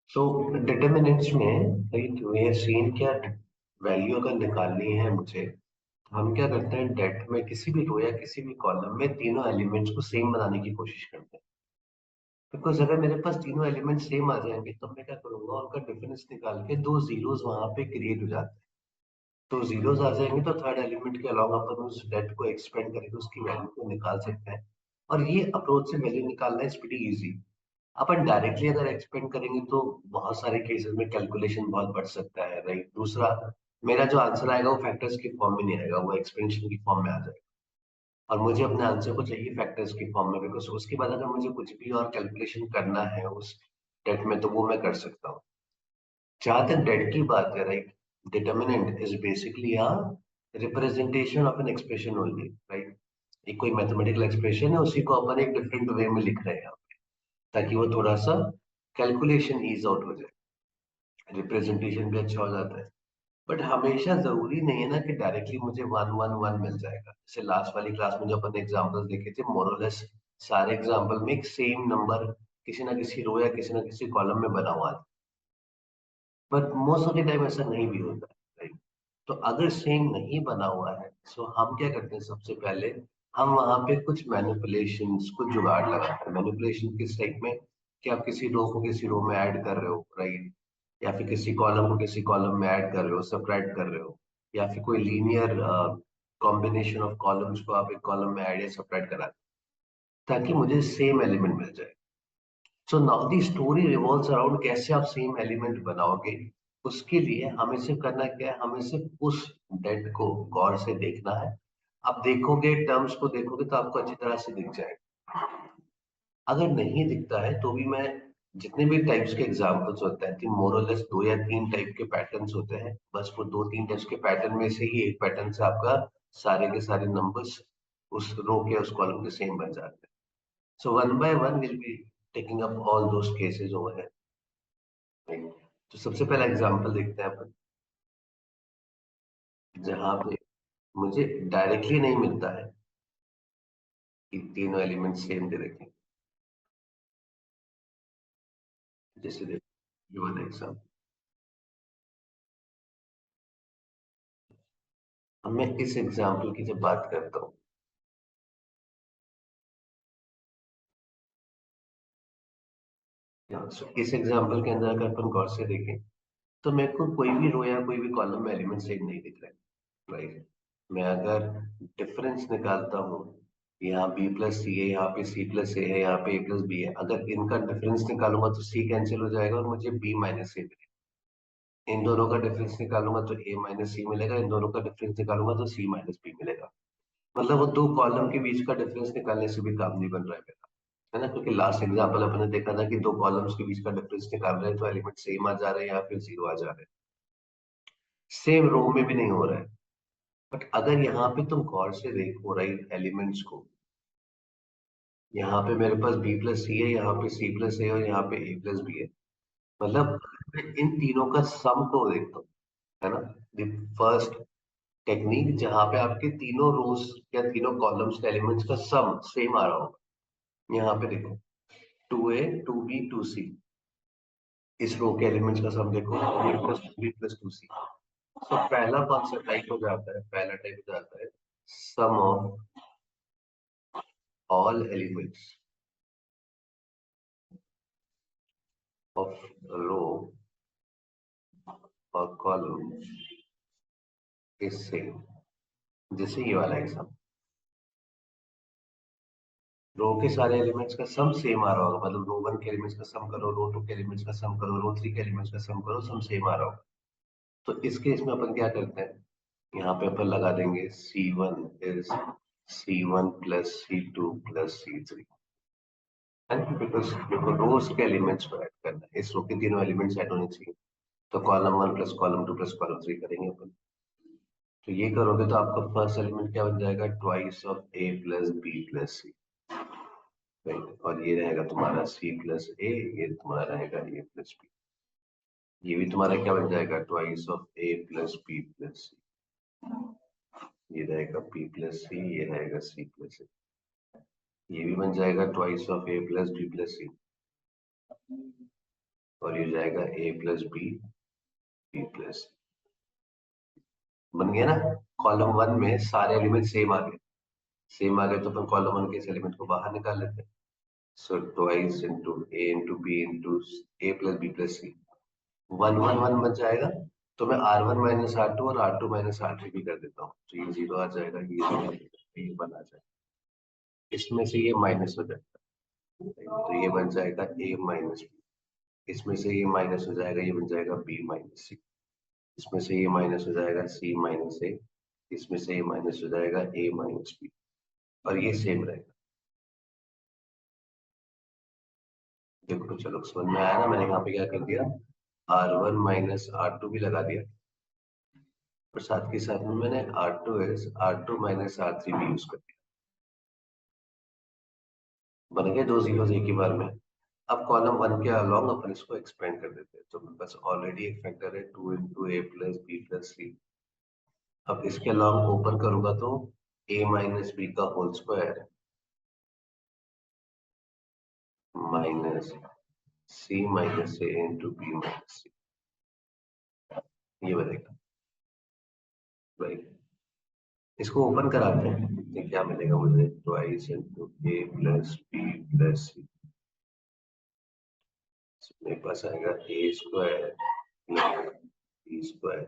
सो determinants में right way scene क्या value अगर निकालनी है मुझे तो हम क्या करते हैं डेट में किसी भी रो या किसी भी कॉलम में तीनों एलिमेंट्स को सेम बनाने की कोशिश करते हैं। बिकॉज अगर मेरे पास तीनों एलिमेंट सेम आ जाएंगे तो मैं क्या करूंगा उनका डिफरेंस निकाल के दो जीरोस वहां पे क्रिएट हो जाते हैं। तो जीरोस आ जाएंगे तो थर्ड एलिमेंट के अलावा अपन उस डेट को एक्सपेंड करके उसकी वैल्यू को निकाल सकते हैं। और ये अप्रोच से वैल्यू निकालना is pretty easy. Upon directly अगर एक्सपेंड करेंगे तो बहुत सारे केसेस में कैलकुलेशन बहुत बढ़ सकता है राइट। दूसरा मेरा जो आंसर आएगा वो फैक्टर्स की फॉर्म में नहीं आएगा, वो एक्सपेंशन की फॉर्म में आ जाएगा। और मुझे अपने आंसर को चाहिए फैक्टर्स की फॉर्म में, बिकॉज उसके बाद अगर मुझे कुछ भी और कैलकुलेशन करना है उस डेट में तो वो मैं कर सकता हूँ। जहां तक डेट की बात है right, determinant is basically a representation of an expression only right. एक कोई मैथमेटिकल एक्सप्रेशन है उसी को अपन एक डिफरेंट वे में लिख रहे हैं ताकि वो थोड़ा सा कैलकुलेशन ईज आउट हो जाए, रिप्रेजेंटेशन भी अच्छा हो जाता है। बट हमेशा जरूरी नहीं है ना कि डायरेक्टली मुझे वन वन वन मिल जाएगा। जैसे लास्ट वाली क्लास में जो अपन एग्जांपल्स देखे थे मोरलेस सारे एग्जांपल में एक सेम नंबर किसी ना किसी रो या किसी ना किसी कॉलम में बना हुआ था। But most of the time ऐसा नहीं भी होता है right? तो अगर सेम नहीं बना हुआ है सो हम क्या करते हैं सबसे पहले हम वहां पे कुछ मैनिपुलेशंस कुछ जुगाड़ लगाते हैं। मैनिपुलेशन किस टाइप में कि आप किसी रो को किसी रो में ऐड कर रहे हो राइट, या फिर किसी कॉलम को किसी कॉलम में ऐड कर रहे हो सब्ट्रैक्ट कर रहे हो, या फिर कोई लीनियर कॉम्बिनेशन ऑफ कॉलम्स को आप एक कॉलम में ऐड या सब्ट्रैक्ट करा ताकि मुझे सेम एलिमेंट मिल जाए। So now the story revolves around कैसे आप सेम एलिमेंट बनाओगे। उसके लिए हमें सिर्फ करना क्या है, हमें सिर्फ उस डेट को गौर से देखना है। आप देखोगे टर्म्स को देखोगे तो आपको अच्छी तरह से दिख जाएगा। अगर नहीं दिखता है तो भी मैं जितने भी टाइप्स के एग्जाम्पल्स होते हैं कि मोरलेस दो या तीन टाइप के पैटर्न्स होते हैं, बस वो दो तीन टाइप्स के पैटर्न में से ही एक पैटर्न से आपका सारे के सारे नंबर्स उस रो के उस कॉलम के सेम बन जाते हैं। So one by one we'll be taking up all those cases over here. Right? तो सबसे पहला एग्जांपल देखते हैं अपन जहां पे मुझे डायरेक्टली नहीं मिलता है कि तीनों एलिमेंट सेम दे रखे हैं। जैसे देखो ये वाला एग्जांपल, अब मैं इस एग्जांपल की जब बात करता हूँ, इस एग्जांपल के अंदर अगर अपन गौर से देखें तो मेरे को कोई भी रो या कोई भी कॉलम में एलिमेंट सेम नहीं दिख रहा है राइट। मैं अगर डिफरेंस निकालता हूँ, यहाँ बी प्लस सी है, यहाँ पे सी प्लस ए है, यहाँ पे ए प्लस बी है, अगर इनका डिफरेंस निकालूंगा तो सी कैंसिल हो जाएगा और मुझे बी माइनस सी मिलेगा। इन दोनों का डिफरेंस निकालूंगा तो ए माइनस सी मिलेगा, इन दोनों का डिफरेंस निकालूंगा तो सी माइनस बी मिलेगा। मतलब वो दो कॉलम के बीच का डिफरेंस निकालने से भी काम नहीं बन रहा है मेरा, है ना। क्योंकि लास्ट एग्जाम्पल अपने देखा था कि दो कॉलम्स के बीच का डिफरेंस निकाल रहे हैं तो एलिमेंट सेम आ जा रहे हैं या फिर जीरो आ जा रहे हैं। सेम रो में भी नहीं हो रहा है। बट अगर यहाँ पे तुम गौर से देखो राइट एलिमेंट्स को, यहाँ पे मेरे पास बी प्लस सी है, यहाँ पे सी प्लस ए और यहाँ पे ए प्लस बी है। मतलब मैं इन तीनों का सम को देखता हूँ, है ना। द फर्स्ट टेक्निक जहाँ पे आपके तीनों रोज या तीनों कॉलम्स के एलिमेंट्स का सम सेम आ रहा होगा। यहाँ पे देखो two A to B two C, इस रो के एलिमेंट्स का सम देखो A plus two B plus two C. तो पहला कौन सा टाइप हो जाता है, पहला टाइप हो जाता है सम ऑफ ऑल एलिमेंट्स ऑफ रो और कॉलम इज सेम। जैसे ये वाला एग्जाम्पल, रो के सारे एलिमेंट्स का सम सेम आ रहा होगा, मतलब रो वन के एलिमेंट्स का सम करो, रो टू के एलिमेंट्स का सम करो, रो थ्री के एलिमेंट्स का सम करो, सम सेम आ रहा होगा। तो इस केस में अपन क्या करते हैं, यहाँ पे अपन लगा देंगे C1 is C1 plus C2 plus C3। Because देखो रोज के एलिमेंट्स को ऐड करना है, इस रो के तीनों एलिमेंट्स ऐड होने चाहिए। तो column one plus column two plus column three करेंगे अपन। तो ये करोगे तो आपका फर्स्ट एलिमेंट क्या बन जाएगा, twice of A plus B plus C right. और ये रहेगा तुम्हारा सी प्लस ए, ये तुम्हारा रहेगा ए प्लस बी। ये भी तुम्हारा क्या बन जाएगा, twice of A plus B plus C. ये रहेगा बी प्लस सी, ये रहेगा सी प्लस ए। ये भी बन जाएगा twice of A plus B plus C. और ये जाएगा a प्लस बी प्लस। बन गया ना। कॉलम वन में सारे एलिमेंट सेम आ गए तो अपन कॉलम वन के इस एलिमेंट को बाहर निकाल लेते हैं। So twice into A into B into A plus B plus C, one one one बच जाएगा। तो मैं R1 माइनस R2 और R2 माइनस R3 भी कर देता हूँ, तो ये जीरो आ जाएगा, ये जीरो आ जाएगा, ये वन आ जाएगा, इसमें से ये माइनस हो जाएगा, तो ये बन जाएगा a माइनस बी, इसमें से ये माइनस हो जाएगा, ये बन जाएगा b माइनस सी, इसमें से ये माइनस हो जाएगा c माइनस ए, इसमें से ये माइनस हो जाएगा a माइनस बी, और ये सेम रहेगा। देखो चलो समझ में आया ना, मैंने यहाँ पे क्या कर दिया, R1 माइनस R2 भी लगा दिया, और साथ के साथ में मैंने R2 माइनस R3 भी यूज कर दिया। बन गए दो जीरोस एक ही बार में। अब कॉलम वन के अलॉन्ग अपन इसको एक्सपेंड कर देते हैं, तो मेरे पास ऑलरेडी एक फैक्टर है 2 into A plus B plus सी। अब इसके अलॉन्ग ओपन करूंगा तो a माइनस बी का होल स्क्वायर माइनस सी माइनस ए इंटू बी माइनस सी, ये बनेगा। राइट, इसको ओपन कराते हैं, देखते हैं क्या मिलेगा मुझे, twice into A plus B plus C, मेरे पास आएगा A square B square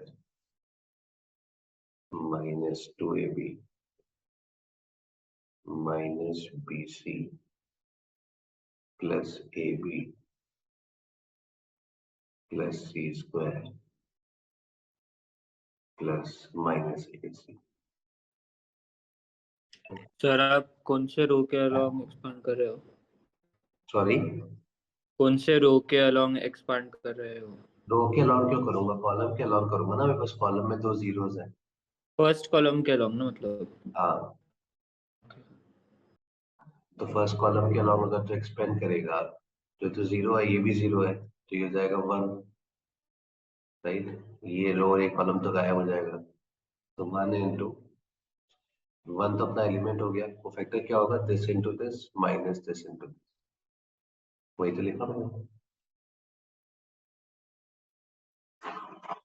minus 2ab minus B C plus A B plus C square plus minus A C. Sir आप कौन से रो के अलोंग एक्सपांड कर रहे हो? सॉरी, कौन से रो के अलोंग एक्सपांड कर रहे हो? रो के अलाउंग क्यों करूंगा, कॉलम के अलाउंग करूंगा ना, मेरे पास कॉलम में दो जीरोस हैं। फर्स्ट कॉलम के अलोंग ना, मतलब? हाँ, तो फर्स्ट कॉलम के अलाउंग अगर तो एक्सपेंड करेगा तो जीरो है, ये भी जीरो है, तो ये हो जाएगा वन। राइट, ये रो और एक कॉलम तो गायब हो जाएगा, तो वन इंटू वन तो अपना एलिमेंट हो गया, वो फैक्टर क्या होगा, this into this minus this into this, वही तो लिखा मैंने।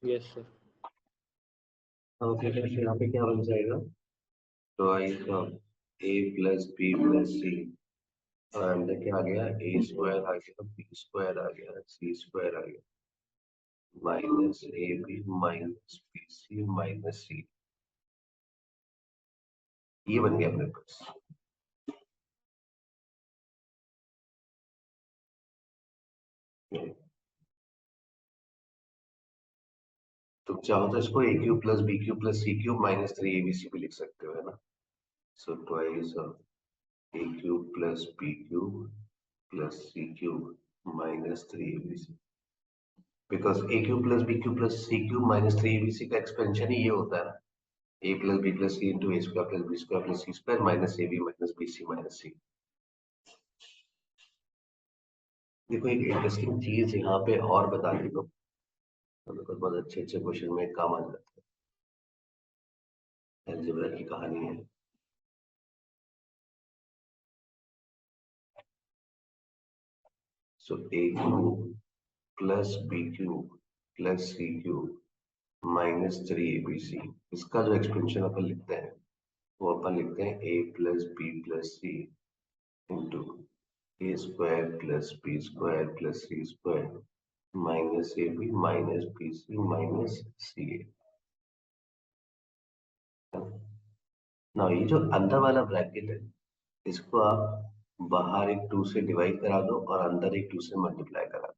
Yes sir. ओके, फिर यहाँ पे क्या बन जाएगा, तो आई ए प्लस बी प्लस सी, और अंदर क्या आ गया, ए स्क्वायर आ गया, बी स्क्वायर आ गया, सी स्क्वायर आ गया, minus A B minus B C minus C, ये बन गया अपने पास। तुम चाहो तो इसको A cube plus B cube plus C cube minus 3abc भी लिख सकते हो, है ना। So twice A cube plus B cube plus C cube minus 3abc, because A cube plus B cube plus C cube minus 3abc का expansion ही ये होता है ना, A plus B plus C into A square plus B square plus C square minus A B minus B C minus C. देखो एक interesting चीज यहाँ पे और बता दी तो हमें कुछ बहुत अच्छे अच्छे क्वेश्चन में काम आ जाता है, अलजेब्रा की कहानी है। So A cube plus B cube plus C cube minus 3abc, इसका जो एक्सपेंशन अपन लिखते हैं वो अपन लिखते हैं a plus B plus C into A square plus B square plus C square minus A B minus B C minus C A. ना ये जो अंदर वाला ब्रैकेट है, इसको आप बाहर एक 2 से डिवाइड करा दो और अंदर एक 2 से मल्टीप्लाई करा दो,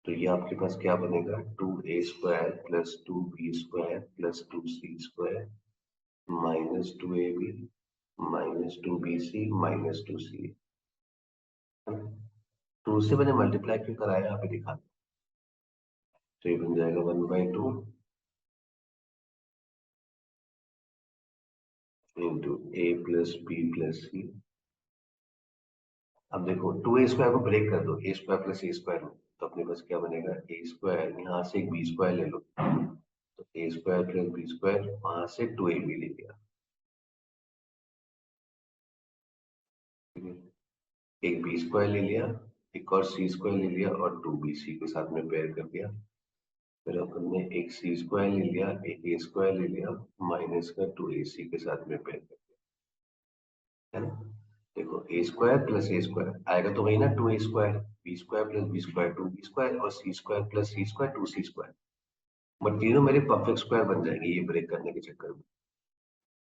तो ये आपके पास क्या बनेगा, 2a² plus 2b square plus 2c square minus 2ab minus 2bc minus 2c। Two से मैंने मल्टीप्लाई क्यों कराया यहाँ पे दिखा, तो ये बन जाएगा 1/2 into A plus B plus सी। अब देखो 2a² को ब्रेक कर दो a² प्लस a स्क्वायर में, तो अपने पास क्या बनेगा, ए स्क्वायर, यहाँ से एक बी स्क्वायर ले लो, तो a square plus B square, वहां से 2ab ले लिया, ठीक है? एक बी स्क्वायर ले लिया एक और सी स्क्वायर ले लिया और 2bc के साथ में पेयर कर दिया। फिर अपन ने एक सी स्क्वायर ले लिया, एक ए स्क्वायर ले लिया, माइनस का 2ac के साथ में पेयर कर दिया, है ना। देखो A square plus A square आएगा तो वही ना, 2a square, B square plus B square 2b square, और C square plus C square 2c square. But तीनों मेरे परफेक्ट स्क्वायर बन जाएंगे ये ब्रेक करने के चक्कर में।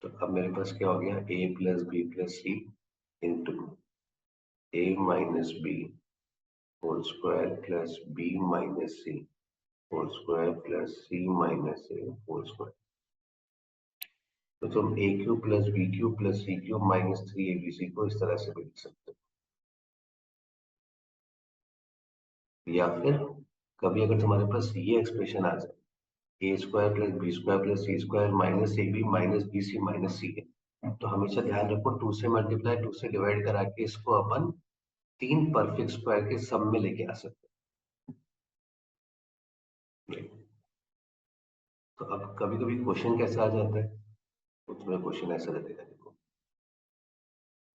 तो अब मेरे पास क्या हो गया, a plus B plus C into a minus B whole square plus B minus C whole square plus C minus A whole square. तो तुम a cube plus b cube plus c cube minus 3abc को इस तरह से भी लिख सकते हो। या फिर कभी अगर तुम्हारे पास ये एक्सप्रेशन आ जाए, a square plus B square plus C square minus A B minus B C minus c है, तो हमेशा ध्यान रखो 2 से मल्टीप्लाई 2 से डिवाइड करा के इसको अपन तीन परफेक्ट स्क्वायर के सम में लेके आ सकते हैं। तो अब कभी कभी क्वेश्चन कैसा आ जाता है, तो तुम्हें क्वेश्चन ऐसा लगेगा, देखो।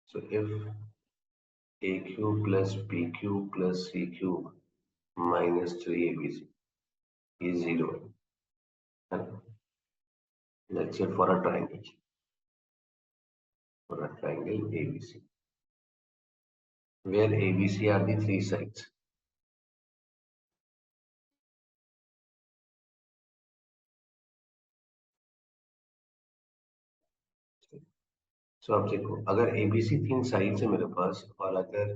So if A cube plus B cube plus C cube minus 3abc is 0, है ना। Let's say for a triangle ABC, where ABC are the three sides. So अब देखो, अगर ABC तीन साइड है मेरे पास, और अगर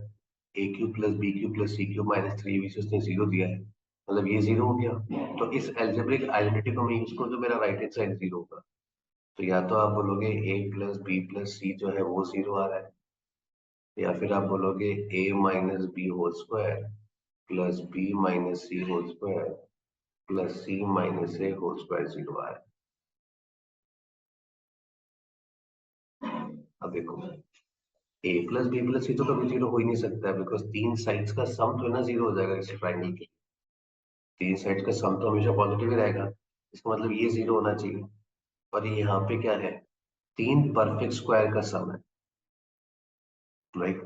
a cube plus b cube plus c cube minus 3abc उसने 0 दिया है, मतलब ये 0 हो गया। तो इस एल्जेब्रिक आइडेंटिटी को मैं यूज करूँ तो मेरा राइट हैंड साइड 0 होगा। तो या तो आप बोलोगे a प्लस बी प्लस सी जो है वो 0 आ रहा है, या फिर आप बोलोगे a minus B whole square plus B minus C whole square plus C minus A whole square 0 आ रहा है। अब देखो, A plus B plus C तो कभी 0 हो ही नहीं सकता है, बिकॉज तीन साइड्स का सम तो है ना 0 हो जाएगा इस ट्राइंगल के। तीन साइड का सम तो हमेशा पॉजिटिव ही रहेगा, इसका मतलब ये 0 होना चाहिए। और ये यहाँ पे क्या है, तीन परफेक्ट स्क्वायर का सम है, right.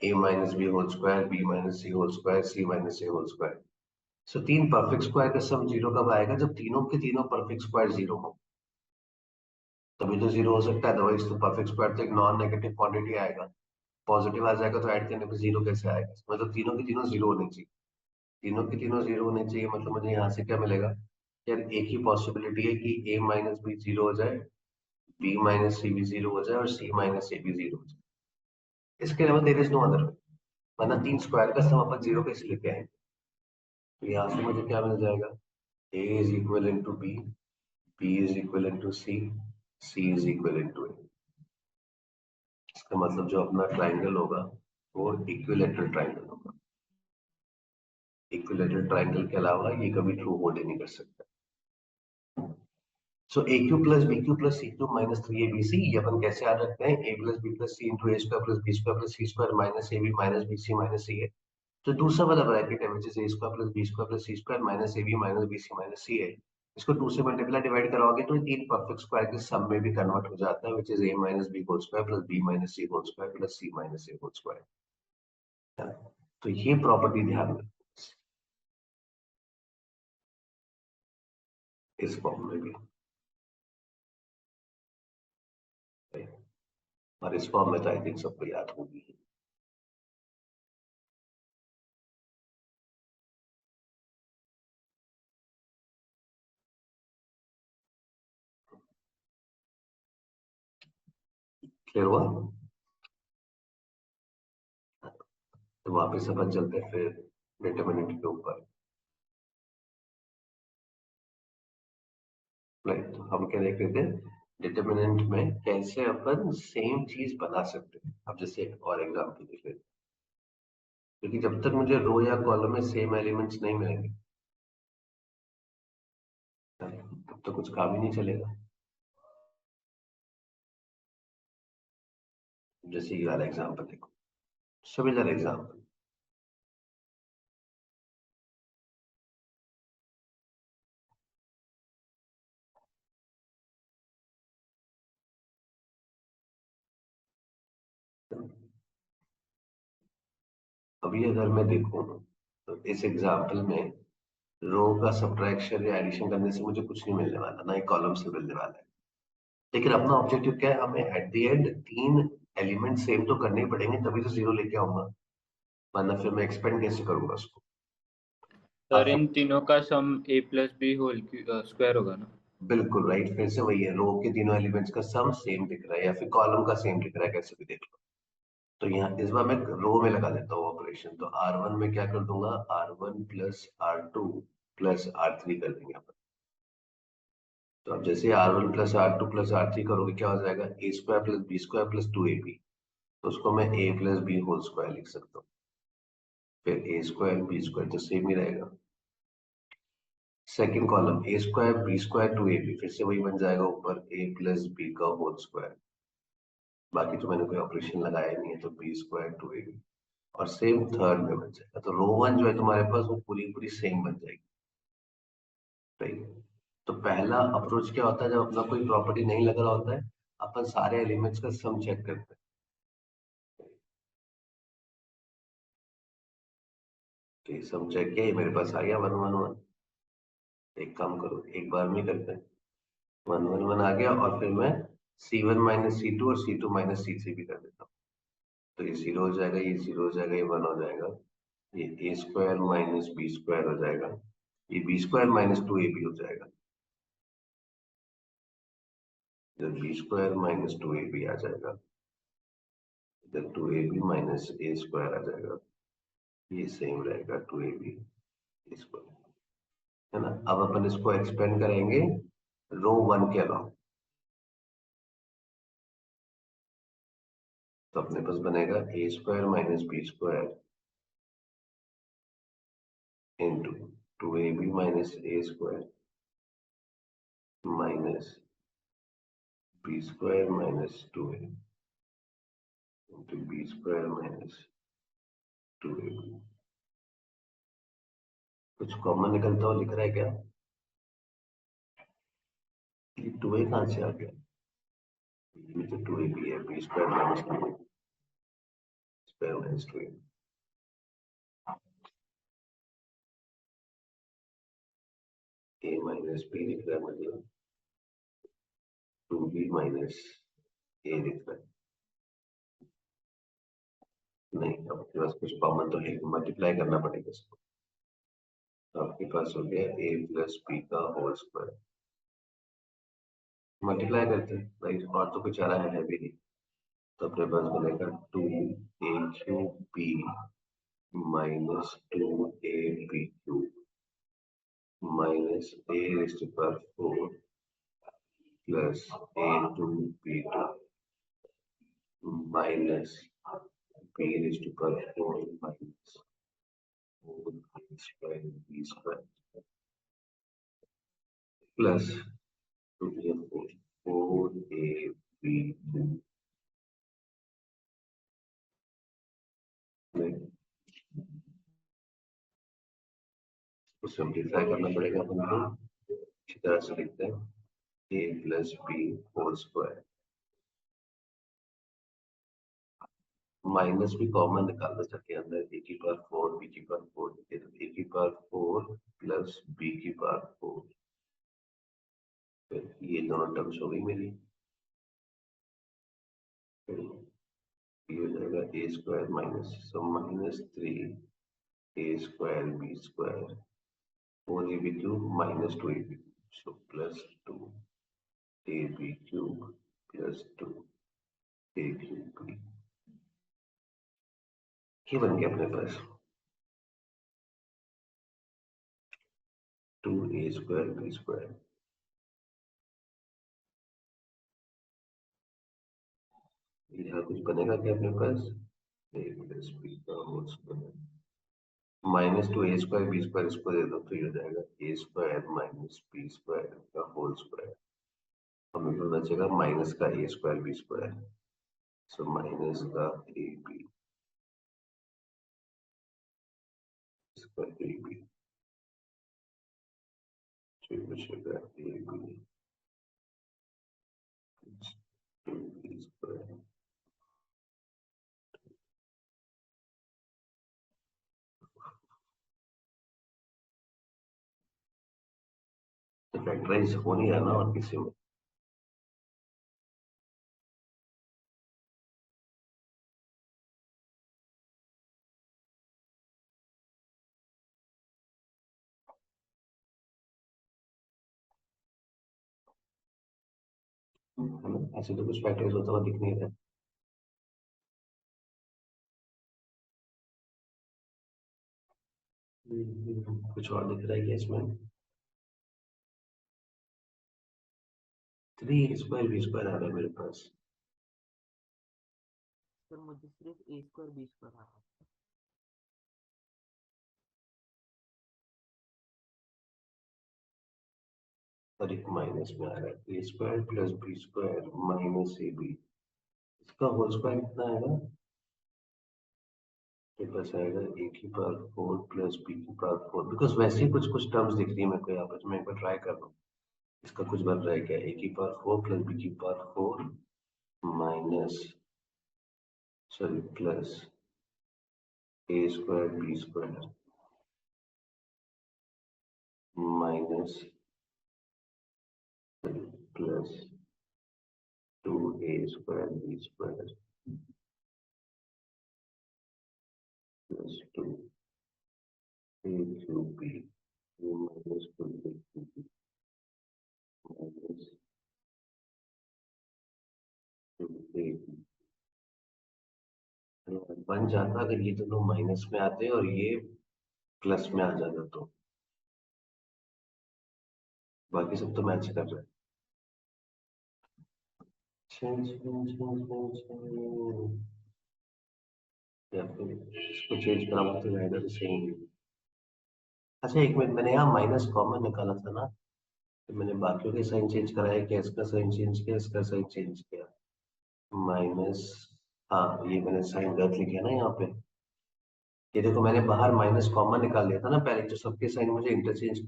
A minus B whole square, b minus C whole square, c minus A whole square. So तीन परफेक्ट स्क्वायर का सम 0 कब आएगा, जब तीनों के तीनों परफेक्ट स्क्वायर 0 हो, तभी तो 0 हो सकता है। अदरवाइज तो परफेक्ट स्क्वायर तो एक नॉन नेगेटिव क्वांटिटी आएगा, पॉजिटिव आ जाएगा तो ऐड करने पे 0 कैसे आएगा। मतलब तीनों के तीनों 0 होने चाहिए, तीनों के तीनों 0 होने चाहिए। मतलब मुझे यहाँ से क्या मिलेगा, यार एक ही पॉसिबिलिटी है कि a माइनस बी 0 हो जाए, b माइनस सी भी 0 हो जाए, और c माइनस ए भी 0 हो जाए। इसके अलावा there is no other way, वरना तीन स्क्वायर का सम अपन 0 कैसे लेके आएंगे। तो यहाँ से मुझे क्या मिल जाएगा, a is equal to b, b is equal to c, c is equal to a. इसका मतलब जो अपना ट्राइंगल होगा वो इक्विलैटरल ट्राइंगल होगा। इक्विलैटरल ट्राइंगल के अलावा ये कभी ट्रू होल्ड नहीं कर सकता। So a cube plus b cube plus c cube minus 3abc, ये अपन कैसे याद रखते हैं, a plus B plus C into A square plus B square plus C square minus A B minus B C minus c है। तो दूसरा वाला ब्रैकेट है which is a square plus B square plus C square minus A B minus B C minus c है। इसको 2 से multiply divide कराओगे तो ये तीन परफेक्ट स्क्वायर के सम में भी कन्वर्ट हो जाता है, which is A minus B whole square plus B minus C whole square plus C minus A whole square. तो ये प्रॉपर्टी ध्यान में इस फॉर्म में भी, और इस फॉर्म में तो आई थिंक सबको याद होगी। क्लियर हुआ। तो वापस अपन चलते हैं फिर डिटरमिनेंट के ऊपर। राइट, तो हम क्या देख रहे थे, डिटरमिनेंट में कैसे अपन सेम चीज बना सकते हैं। अब जैसे और एग्जांपल देख लेते हैं, क्योंकि जब तक मुझे रो या कॉलम में सेम एलिमेंट्स नहीं मिलेंगे तब तो कुछ काम ही नहीं चलेगा। जैसे ये वाला एग्जांपल देखो, सिमिलर एग्जांपल। अभी अगर मैं देखूं तो इस एग्जाम्पल में रो का सब्ट्रैक्शन या एडिशन करने से मुझे कुछ नहीं मिलने वाला, ना ही कॉलम से मिलने वाला है। लेकिन अपना ऑब्जेक्टिव क्या है, हमें एट द एंड तीन एलिमेंट सेम तो करने ही पड़ेंगे, तभी तो जीरो लेके आऊंगा, वरना फिर मैं एक्सपेंड कैसे करूंगा उसको। सर अब इन तीनों का सम ए प्लस बी होल स्क्वायर होगा ना? बिल्कुल राइट, फिर से वही है, रो के तीनों एलिमेंट्स का सम सेम दिख रहा है या फिर कॉलम का सेम दिख रहा है, कैसे भी देख लो। तो यहाँ इस बार मैं रो में लगा देता हूँ ऑपरेशन, तो R1 में क्या कर दूंगा, R1 plus R2 plus R3 कर देंगे अपन। तो अब जैसे R1 plus R2 plus R3 करोगे, क्या हो जाएगा, a square plus B square plus 2ab। तो उसको मैं a plus B whole square लिख सकता हूँ। फिर ए स्क्वायर बी स्क्वायर तो सेम ही रहेगा। Second column a square B square 2ab, फिर से वही बन जाएगा ऊपर a प्लस बी का होल स्क्वायर। बाकी तो मैंने कोई ऑपरेशन लगाया नहीं है, तो बी स्क्वायर 2ab। और सेम थर्ड में बन जाएगा, तो रो वन जो है तुम्हारे पास वो पूरी पूरी सेम बन जाएगी। राइट। तो पहला अप्रोच क्या होता है, जब अपना कोई प्रॉपर्टी नहीं लग रहा होता है, अपन सारे एलिमेंट्स का सम चेक करते हैं। तो ये सम चेक किया, ये मेरे पास आ गया 1 1 1। एक काम करो, एक बार में करते हैं। 1 1 1 आ गया, और फिर मैं C1 माइनस C2 और C2 माइनस C3 भी कर देता हूँ। तो ये जीरो हो जाएगा, ये जीरो हो जाएगा, ये वन हो जाएगा। ये a square minus B square हो जाएगा, ये बी स्क्वायर माइनस 2ab हो जाएगा। इधर बी स्क्वायर माइनस 2ab आ जाएगा, इधर 2ab माइनस ए स्क्वायर आ जाएगा, ये सेम रहेगा 2ab स्क्वायर, है ना। अब अपन इसको एक्सपेंड करेंगे रो वन के अलावा, तो अपने पास बनेगा a square minus B square into 2ab minus a square minus B square minus 2a into b square minus 2ab। कुछ कॉमन निकलता हुआ लिख रहा है क्या, ये 2a कहाँ से आ गया, ये तो 2ab है, B square minus 2a square minus 2a। A minus B लिख रहा है मुझे, 2b माइनस ए लिख रहा है। नहीं, आपके पास कुछ कॉमन तो है, मल्टीप्लाई करना पड़ेगा इसको। तो आपके पास हो गया ए प्लस बी का होल स्क्वायर, मल्टीप्लाई करते हैं राइट, और तो कुछ आ रहा है भी नहीं। तो अपने पास बनेगा 2a³ b minus 2ab³ minus a raise to power 4 plus a2b2 minus b raise to power 4 minus 4a square b square plus 2 4ab2 में सिंप्लीफाई करना पड़ेगा अपन को। इसी तरह से लिखते हैं a plus B whole square, minus भी कॉमन निकाल दो सकते हैं अंदर, a की पावर 4 b की पावर 4, a की पावर 4 प्लस b की पावर 4, फिर ये दोनों टर्म्स हो गई मेरी। फिर ये हो जाएगा a square minus, so minus 3 a square b square 4ab³ minus 2ab, so plus 2ab³ plus 2a³। ये बन गया अपने पास 2a स्क्वायर b स्क्वायर। यहाँ कुछ बनेगा क्या अपने पास, a प्लस बी का whole square minus 2a square B square, इसको दे दो तो ये हो जाएगा a square minus B square का होल स्क्वायर। हमें तो बचेगा माइनस का a square B square, so minus का a b square a b, फिर बचेगा A B 2b square factorise हो नहीं रहा ना और किसी में। है ना, ऐसे तो कुछ फैक्टराइज होता हुआ दिख नहीं रहा। कुछ और दिख रहा है क्या इसमें? 3 a² b² आ रहा है मेरे पास। सर मुझे सिर्फ a² b² आ रहा है। और एक माइनस में आ रहा है a² + b² - ab। इसका होल स्क्वायर कितना आएगा? मेरे पास आएगा a⁴ + b⁴, बिकॉज वैसे ही कुछ कुछ टर्म्स दिख रही है मेरे को यहाँ पे, तो मैं एक बार ट्राई कर रहा हूँ इसका कुछ बन रहा है क्या। a⁴ + b⁴ minus, sorry, plus a²b² minus plus 2a²b² plus 2a³ minus 2a³ minus 2a। बन जाता अगर ये दोनों माइनस में आते और ये प्लस में आ जाता तो। बाकी सब तो मैच कर रहे हैं। या फिर इसको चेंज करा तो रहेगा तो सेम। अच्छा एक मिनट, मैंने यहाँ माइनस कॉमन निकाला था ना, तो मैंने बाकियों के साइन चेंज कराया क्या? इसका साइन चेंज किया, इसका साइन चेंज किया। माइनस, हाँ ये मैंने साइन गलत लिखा है ना यहाँ पे। ये देखो मैंने बाहर माइनस कॉमन निकाल लिया था ना पहले, जो सबके साइन मुझे इंटरचेंज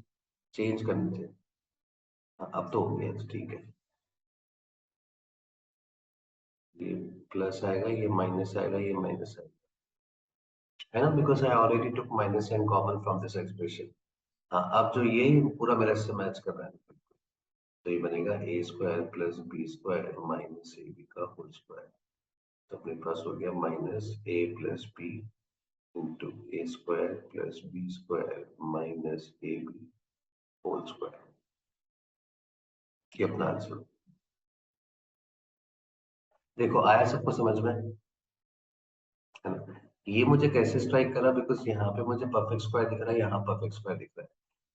चेंज करने थे। हाँ, अब तो हो गया, तो ठीक है। ये प्लस आएगा, ये माइनस आएगा, ये माइनस आएगा, है ना, because I already took minus sign common from this expression. हाँ, अब जो ये पूरा मेरे से मैच कर रहा है, तो ये बनेगा a² + b² माइनस ab का होल स्क्वायर। तो अपने पास हो गया minus a + b into a² + b² minus ab whole square. ये अपना आंसर। देखो आया सबको समझ में, है ना? ये मुझे कैसे स्ट्राइक करा, बिकॉज यहाँ पे मुझे परफेक्ट स्क्वायर दिख रहा है, यहाँ परफेक्ट स्क्वायर दिख रहा है।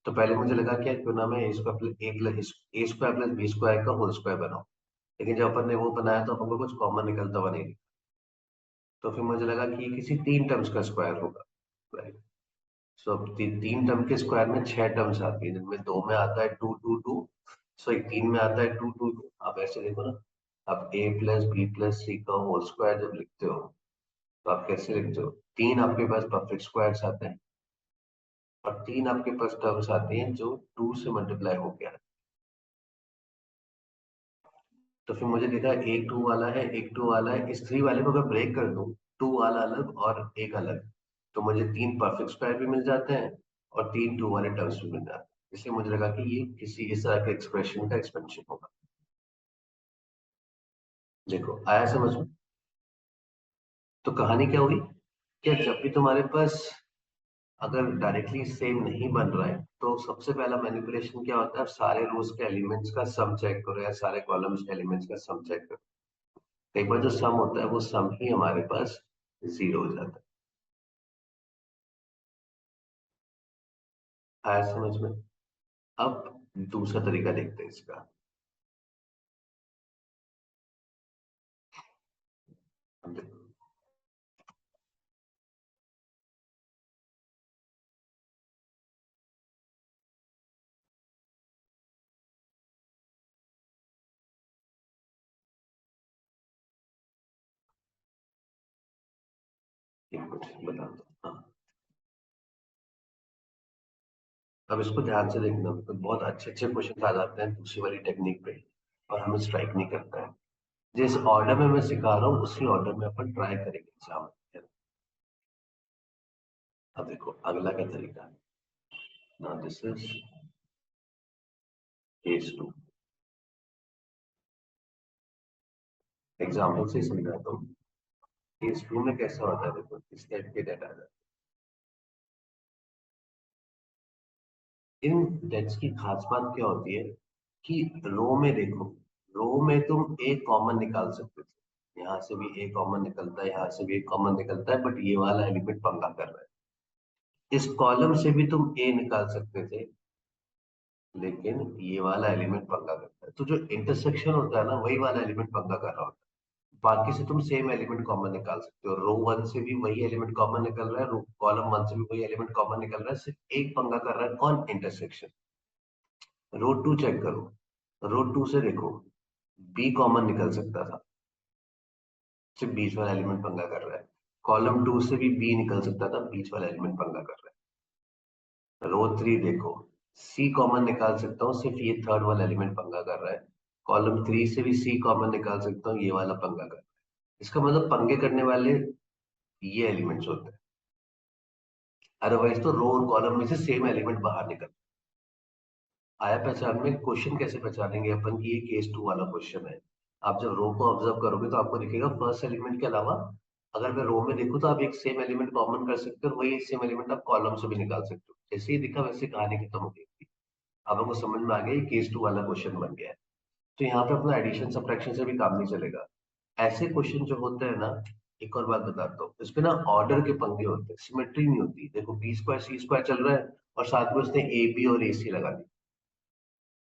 तो पहले मुझे लगा क्या क्यों ना मैं a² + b² का होल स्क्वायर बनाऊं, लेकिन जब अपन ने वो बनाया तो हमको कुछ कॉमन निकलता हुआ नहीं दिखा। तो फिर मुझे लगा कि ये किसी 3 टर्म्स का स्क्वायर होगा, राइट। सो अब 3 टर्म के स्क्वायर में 6 टर्म्स आती है, जिनमें 2 में आता है 2 2 2। सो एक 3 में आता है 2 2 2। आप ऐसे देखो ना, आप a + b + c का होल स्क्वायर जब लिखते हो तो आप कैसे लिखते हो? 3 आपके पास परफेक्ट स्क्वायर्स आते हैं और 3 आपके पास टर्म्स आती हैं जो 2 से मल्टीप्लाई हो गया है। तो फिर मुझे दिखा एक 2 वाला है, एक 2 वाला है, इस 3 वाले को अगर ब्रेक कर दूं, 2 वाला अलग और एक अलग, तो मुझे 3 परफेक्ट स्क्वायर भी मिल जाते हैं और 3 2 वाले टर्म्स भी मिल जाते हैं। इसलिए मुझे लगा कि ये किसी इस तरह के एक्सप्रेशन का एक्सपेंशन होगा। देखो आया समझ में? तो कहानी क्या हुई, क्या जब भी तुम्हारे पास अगर डायरेक्टली सेम नहीं बन रहा है तो सबसे पहला मैनिपुलेशन क्या होता है, सारे रोज के एलिमेंट्स का सम चेक करो या सारे कॉलम्स के एलिमेंट्स का सम चेक करो। कई बार जो सम होता है वो सम ही हमारे पास 0 हो जाता है। आया समझ में? अब दूसरा तरीका देखते हैं इसका। अब देखो, एक मिनट बता दो। हाँ, अब इसको ध्यान से देखना, तो बहुत अच्छे अच्छे क्वेश्चन आ जाते हैं दूसरी वाली टेक्निक पे और हमें स्ट्राइक नहीं करता है। जिस ऑर्डर में मैं सिखा रहा हूँ उसी ऑर्डर में अपन ट्राई करेंगे एग्जाम में। अब देखो अगला क्या तरीका है। Now this is case two. Example से समझाता हूँ। केस टू में कैसा होता है, देखो इस टाइप के डेटा आ जाता है। इन डेट्स की खास बात क्या होती है कि रो में देखो, रो में तुम एक कॉमन निकाल सकते थे, यहाँ से भी एक कॉमन निकलता है, यहाँ से भी एक कॉमन निकलता है, बट ये वाला एलिमेंट पंगा कर रहा है। इस कॉलम से भी तुम ए निकाल सकते थे, लेकिन ये वाला एलिमेंट पंगा करता है। तो जो इंटरसेक्शन होता है ना, वही वाला एलिमेंट पंगा कर रहा होता है। बाकी से तुम सेम एलिमेंट कॉमन निकाल सकते हो। रो वन से भी वही एलिमेंट कॉमन निकल रहा है, कॉलम वन से भी वही एलिमेंट कॉमन निकल रहा है, सिर्फ एक पंगा कर रहा है, कौन? इंटरसेक्शन। रो टू चेक करो, रो टू से देखो बी कॉमन निकल सकता था, सिर्फ बीच वाला एलिमेंट पंगा कर रहा है। कॉलम टू से भी बी निकल सकता था, बीच वाला एलिमेंट पंगा कर रहा है। रो थ्री देखो, सी कॉमन निकाल सकता हूँ, सिर्फ ये थर्ड वाला एलिमेंट पंगा कर रहा है। कॉलम थ्री से भी सी कॉमन निकाल सकता हूँ, ये वाला पंगा कर रहा है। इसका मतलब पंगे करने वाले ये एलिमेंट्स होते हैं, अदरवाइज तो रो और कॉलम में से सेम एलिमेंट बाहर निकल आया। पहचान में क्वेश्चन कैसे पहचानेंगे अपन की ये केस टू वाला क्वेश्चन है। आप जब रो को ऑब्जर्व करोगे तो आपको दिखेगा फर्स्ट एलिमेंट के अलावा अगर मैं रो में देखूं तो आप एक सेम एलिमेंट कॉमन कर सकते हो, वही सेम एलिमेंट आप कॉलम से भी निकाल सकते हो। जैसे ही दिखा वैसे कहानी खत्म हो गई थी। अब आपको समझ में आ गया, ये केस टू वाला क्वेश्चन बन गया है। तो यहाँ पे अपना एडिशन सब्ट्रैक्शन से भी काम नहीं चलेगा। ऐसे क्वेश्चन जो होते हैं ना, एक और बात बताता हूँ, इसमें ना ऑर्डर के पंगे होते हैं, सिमेट्री नहीं होती। देखो बी स्क्वायर सी स्क्वायर चल रहा है और साथ में उसने ए बी और ए सी लगा दी,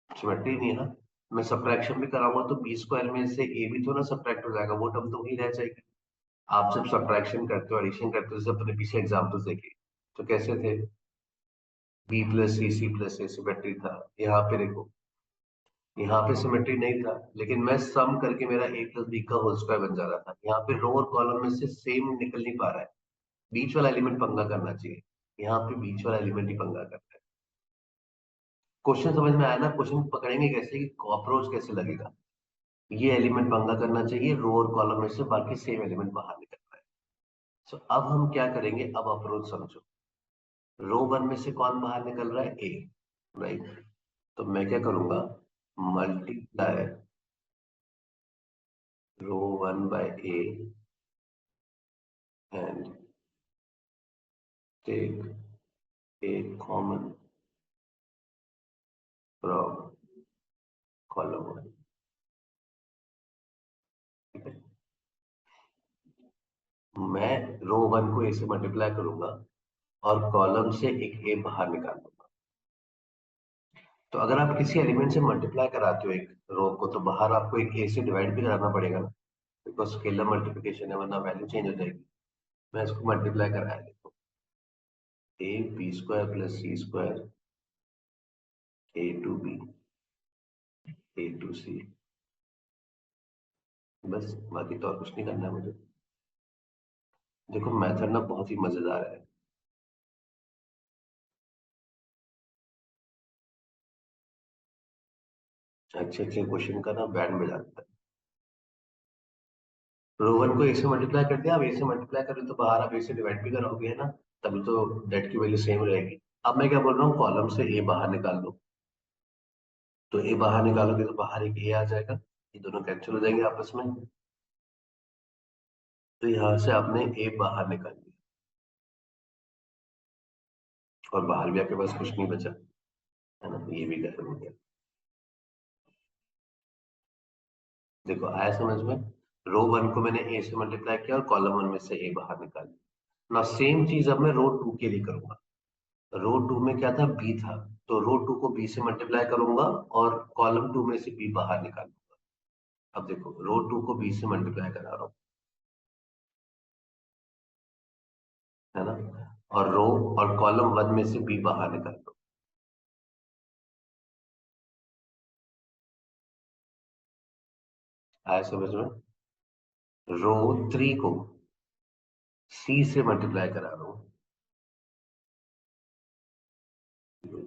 सिमेट्री नहीं है ना। मैं सब्ट्रैक्शन भी कराऊंगा तो बी स्क्वायर में से ए भी तो ना सब्ट्रैक्ट हो जाएगा, वो टर्म तो वही रह जाएगी। आप जब सब्ट्रैक्शन करते हो, एडिशन करते हो, जैसे अपने पीछे एग्जाम्पल्स देखे तो कैसे थे, बी प्लस सी प्लस ए सिमेट्री था। यहाँ पे देखो, यहाँ पे सिमेट्री नहीं था, लेकिन मैं सम करके मेरा ए प्लस बी का होल स्क्वायर बन जा रहा था। यहाँ पे रो और कॉलम में से सेम निकल नहीं पा रहा है, बीच वाला एलिमेंट पंगा करना चाहिए, यहाँ पे बीच वाला एलिमेंट ही पंगा करता है। क्वेश्चन समझ में आया ना? क्वेश्चन पकड़ेंगे कैसे कि अप्रोच कैसे लगेगा। ये एलिमेंट पंगा करना चाहिए, रो और कॉलम में से बाकी सेम एलिमेंट बाहर निकलना है। सो अब हम क्या करेंगे, अब अप्रोच समझो। रो वन में से कौन बाहर निकल रहा है? A, right. तो मैं क्या करूंगा, multiply row one by A and take A common from column one. मैं रो वन को ए से मल्टीप्लाई करूंगा और कॉलम से एक ए बाहर निकाल दूंगा। तो अगर आप किसी एलिमेंट से मल्टीप्लाई कराते हो एक रो को, तो बाहर आपको एक ए से डिवाइड भी कराना पड़ेगा ना, बिकॉज स्केलर मल्टीप्लिकेशन है, वरना वैल्यू चेंज हो जाएगी। मैं इसको मल्टीप्लाई कराया, देखो a b square plus C square a to b a to c, बस बाकी तो और कुछ नहीं करना है मुझे। देखो मेथड ना बहुत ही मजेदार है। अच्छे अच्छे क्वेश्चन का ना बैंड बजाता है। रो वन को ए से मल्टीप्लाई कर दिया, अब ए से मल्टीप्लाई करें तो बाहर आप ए से डिवाइड भी करोगे, है ना, तभी तो डेट की वैल्यू सेम रहेगी। अब मैं क्या बोल रहा हूँ, कॉलम से ए बाहर निकाल दो। तो ए बाहर निकालोगे तो बाहर एक ए आ जाएगा, ये दोनों कैंसिल हो जाएंगे आपस में। तो यहाँ से आपने ए बाहर निकाल दिया और बाहर भी आपके पास कुछ नहीं बचा, है ना, तो ये भी कैंसिल हो गया। देखो आया समझ में? रो वन को मैंने ए से मल्टीप्लाई किया और कॉलम वन में से ए बाहर निकाल दिया ना। सेम चीज अब मैं रो टू के लिए करूंगा। रो टू में क्या था, बी था, तो रो टू को बी से मल्टीप्लाई करूंगा और कॉलम टू में से बी बाहर निकालूंगा। अब देखो रो टू को बी से मल्टीप्लाई करा रहा हूँ, है ना, और रो और कॉलम वन में से बी बाहर निकाल दो। आया समझ में? रो थ्री को सी से मल्टीप्लाई करा रहा हूँ,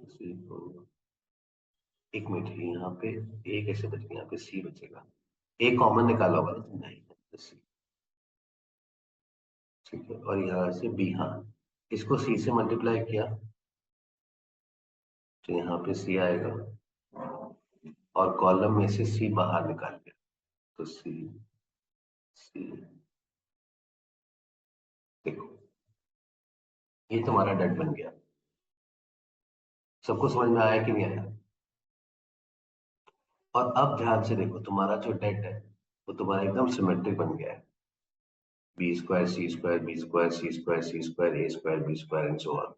सी को, एक मिनट, यहाँ पे ए कैसे बचेगा, यहाँ पे सी बचेगा, ए कॉमन निकाला होगा ना, नहीं सी, ठीक है, और यहाँ से बी, हाँ, इसको सी से मल्टीप्लाई किया तो यहाँ पे सी आएगा, और कॉलम में से सी बाहर निकाल लिया, तो सी सी देखो ये तुम्हारा डेट बन गया। सबको समझ में आया कि नहीं आया? और अब ध्यान से देखो, तुम्हारा जो डेट है वो तुम्हारा एकदम सिमेट्रिक बन गया है। B square C square B square C square C square A square B square and so on.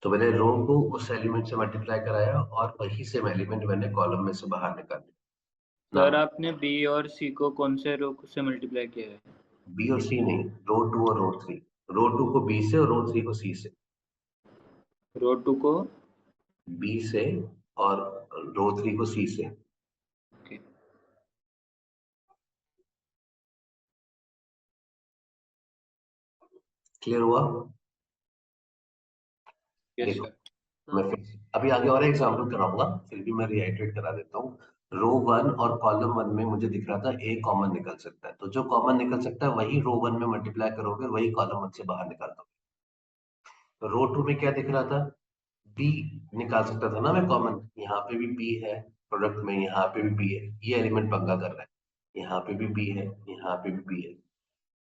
तो मैंने रो को उस एलिमेंट से मल्टीप्लाई कराया और वही सेम एलिमेंट मैंने कॉलम में से बाहर निकाल दिया सर ना। आपने बी और सी को कौन से रो से मल्टीप्लाई किया है? बी और सी नहीं, रो टू और रो थ्री। रो टू को बी से और रो थ्री को सी से। रो टू को बी से और रो थ्री को सी से। ओके। क्लियर हुआ? यस देखो सर। मैं सर फिर अभी आगे और एग्जाम्पल कराऊंगा, फिर भी मैं रिहाइड्रेट करा देता हूँ। रो वन और कॉलम वन में मुझे दिख रहा था ए कॉमन निकल सकता है, तो जो कॉमन निकल सकता है वही रो वन में मल्टीप्लाई करोगे, वही कॉलम वन से बाहर निकाल दोगे। तो रो टू में क्या दिख रहा था? बी निकाल सकता था ना मैं कॉमन, यहाँ पे भी बी है, प्रोडक्ट में यहाँ पे भी बी है, ये एलिमेंट पंगा कर रहा है। यहाँ पे भी बी है, यहाँ पे भी बी है,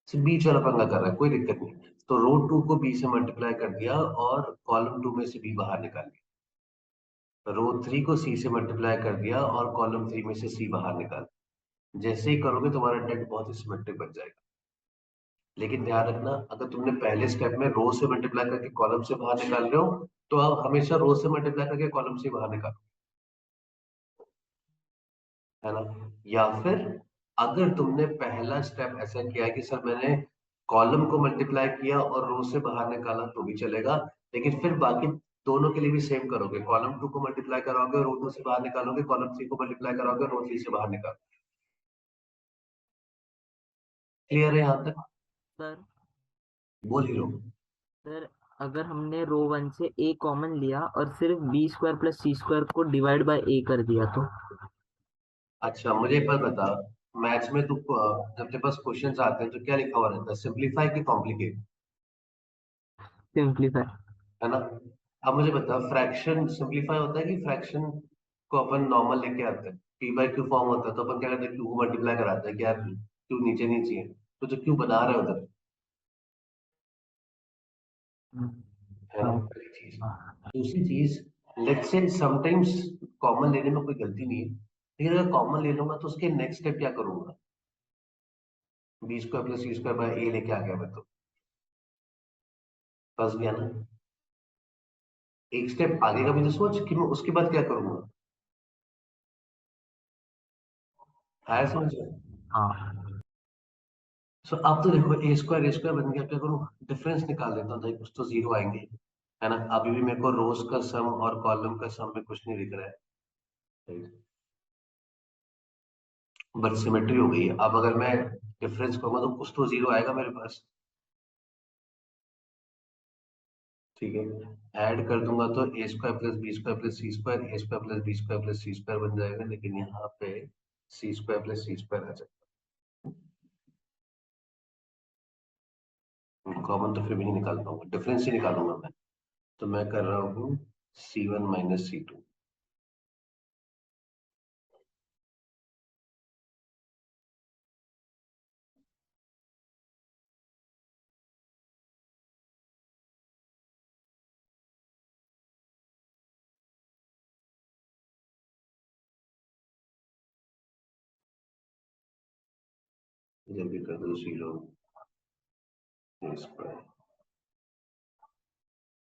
सिर्फ बीच वाला पंगा कर रहा है, कोई दिक्कत नहीं। तो रो टू को बी से मल्टीप्लाई कर दिया और कॉलम टू में से बी बाहर निकाल लिया। रो थ्री को सी से मल्टीप्लाई कर दिया और कॉलम थ्री में से सी बाहर निकाल। जैसे ही करोगे तुम्हारा डेट बहुत ही सिमेट्रिक बन जाएगा। लेकिन ध्यान रखना, अगर तुमने पहले स्टेप में रो से मल्टीप्लाई करके कॉलम से बाहर निकाल रहे हो, तो आप हमेशा रो से मल्टीप्लाई करके कॉलम से बाहर निकालो, है ना? या फिर अगर तुमने पहला स्टेप ऐसा किया कि सर मैंने कॉलम को मल्टीप्लाई किया और रो से बाहर निकाला, तो भी चलेगा। लेकिन फिर बाकी दोनों के लिए भी सेम करोगे, कॉलम टू को मल्टीप्लाई कराओगे रो टू से बाहर निकालोगे, कॉलम थ्री को मल्टीप्लाई कराओगे रो थ्री से बाहर निकालोगे। क्लियर है यहाँ तक? सर बोल ही लो। सर अगर हमने रो वन से ए कॉमन लिया और सिर्फ बी स्क्वायर प्लस सी स्क्वायर को डिवाइड बाय ए कर दिया तो? अच्छा मुझे एक बात बता, मैथ्स में तू जब तेरे पास क्वेश्चंस आते हैं तो क्या लिखा हुआ रहता है, सिंपलीफाई की कॉम्प्लिकेट, सिंपलीफाई। है ना? अब मुझे बता, फ्रैक्शन सिंपलीफाई होता है कि फ्रैक्शन को अपन नॉर्मल लेके आते हैं, पी बाई क्यू फॉर्म होता है, तो अपन क्या करते हैं, क्यू को मल्टीप्लाई कराते हैं कि यार क्यू नीचे नहीं चाहिए, तो जो क्यू बना रहे हैं उधर, है ना? हाँ। पहली चीज। दूसरी चीज, लेट्स से समटाइम्स कॉमन लेने में कोई गलती नहीं है, लेकिन अगर कॉमन ले लूंगा तो उसके नेक्स्ट स्टेप क्या करूंगा? B square plus C square by a लेके आ गया मैं, तो फंस गया ना? एक स्टेप आगे का भी तो सोच कि मैं उसके बाद क्या करूंगा। आया समझ में? हाँ सो अब तो देखो ए स्क्वायर बन गया, क्या करूं? डिफरेंस निकाल देता हूँ, ताकि कुछ तो जीरो आएंगे, है ना? अभी भी मेरे को रोज का सम और कॉलम का सम में कुछ नहीं दिख रहा है, बट सिमेट्री हो गई है। अब अगर मैं डिफरेंस करूंगा तो कुछ तो जीरो आएगा मेरे पास, ठीक है? ऐड कर दूंगा तो a square plus B square plus C square, A square plus B square plus C square बन जाएगा, लेकिन यहाँ पे सी स्क्वायर प्लस सी स्क्वायर आ जाएगा। कॉमन तो फिर भी नहीं निकाल पाऊंगा, डिफरेंस ही निकालूंगा मैं। तो मैं कर रहा हूँ C1 - C2। इधर भी कर दो zero, a square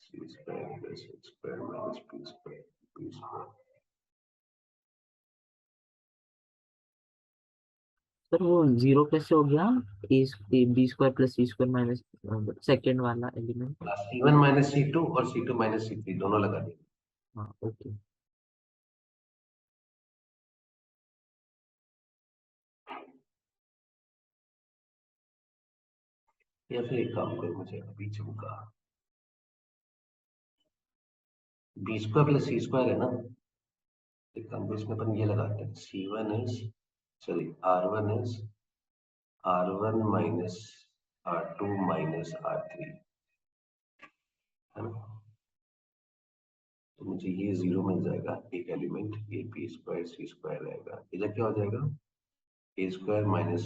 C square plus x square minus B square B square. Sir वो जीरो कैसे हो गया? A b square plus C square minus second वाला एलिमेंट। C1 - C2 और C2 - C3 दोनों लगा दिए। हाँ ओके। या फिर एक काम करो, मुझे अभी चमका, बी स्क्वायर प्लस सी स्क्वायर है ना, एक काम करो, इसमें अपन ये लगाते हैं, R1 minus R2 minus R3, है ना? तो मुझे ये 0 मिल जाएगा, एक एलिमेंट, ये बी स्क्वायर सी स्क्वायर रहेगा, इधर क्या हो जाएगा, a square minus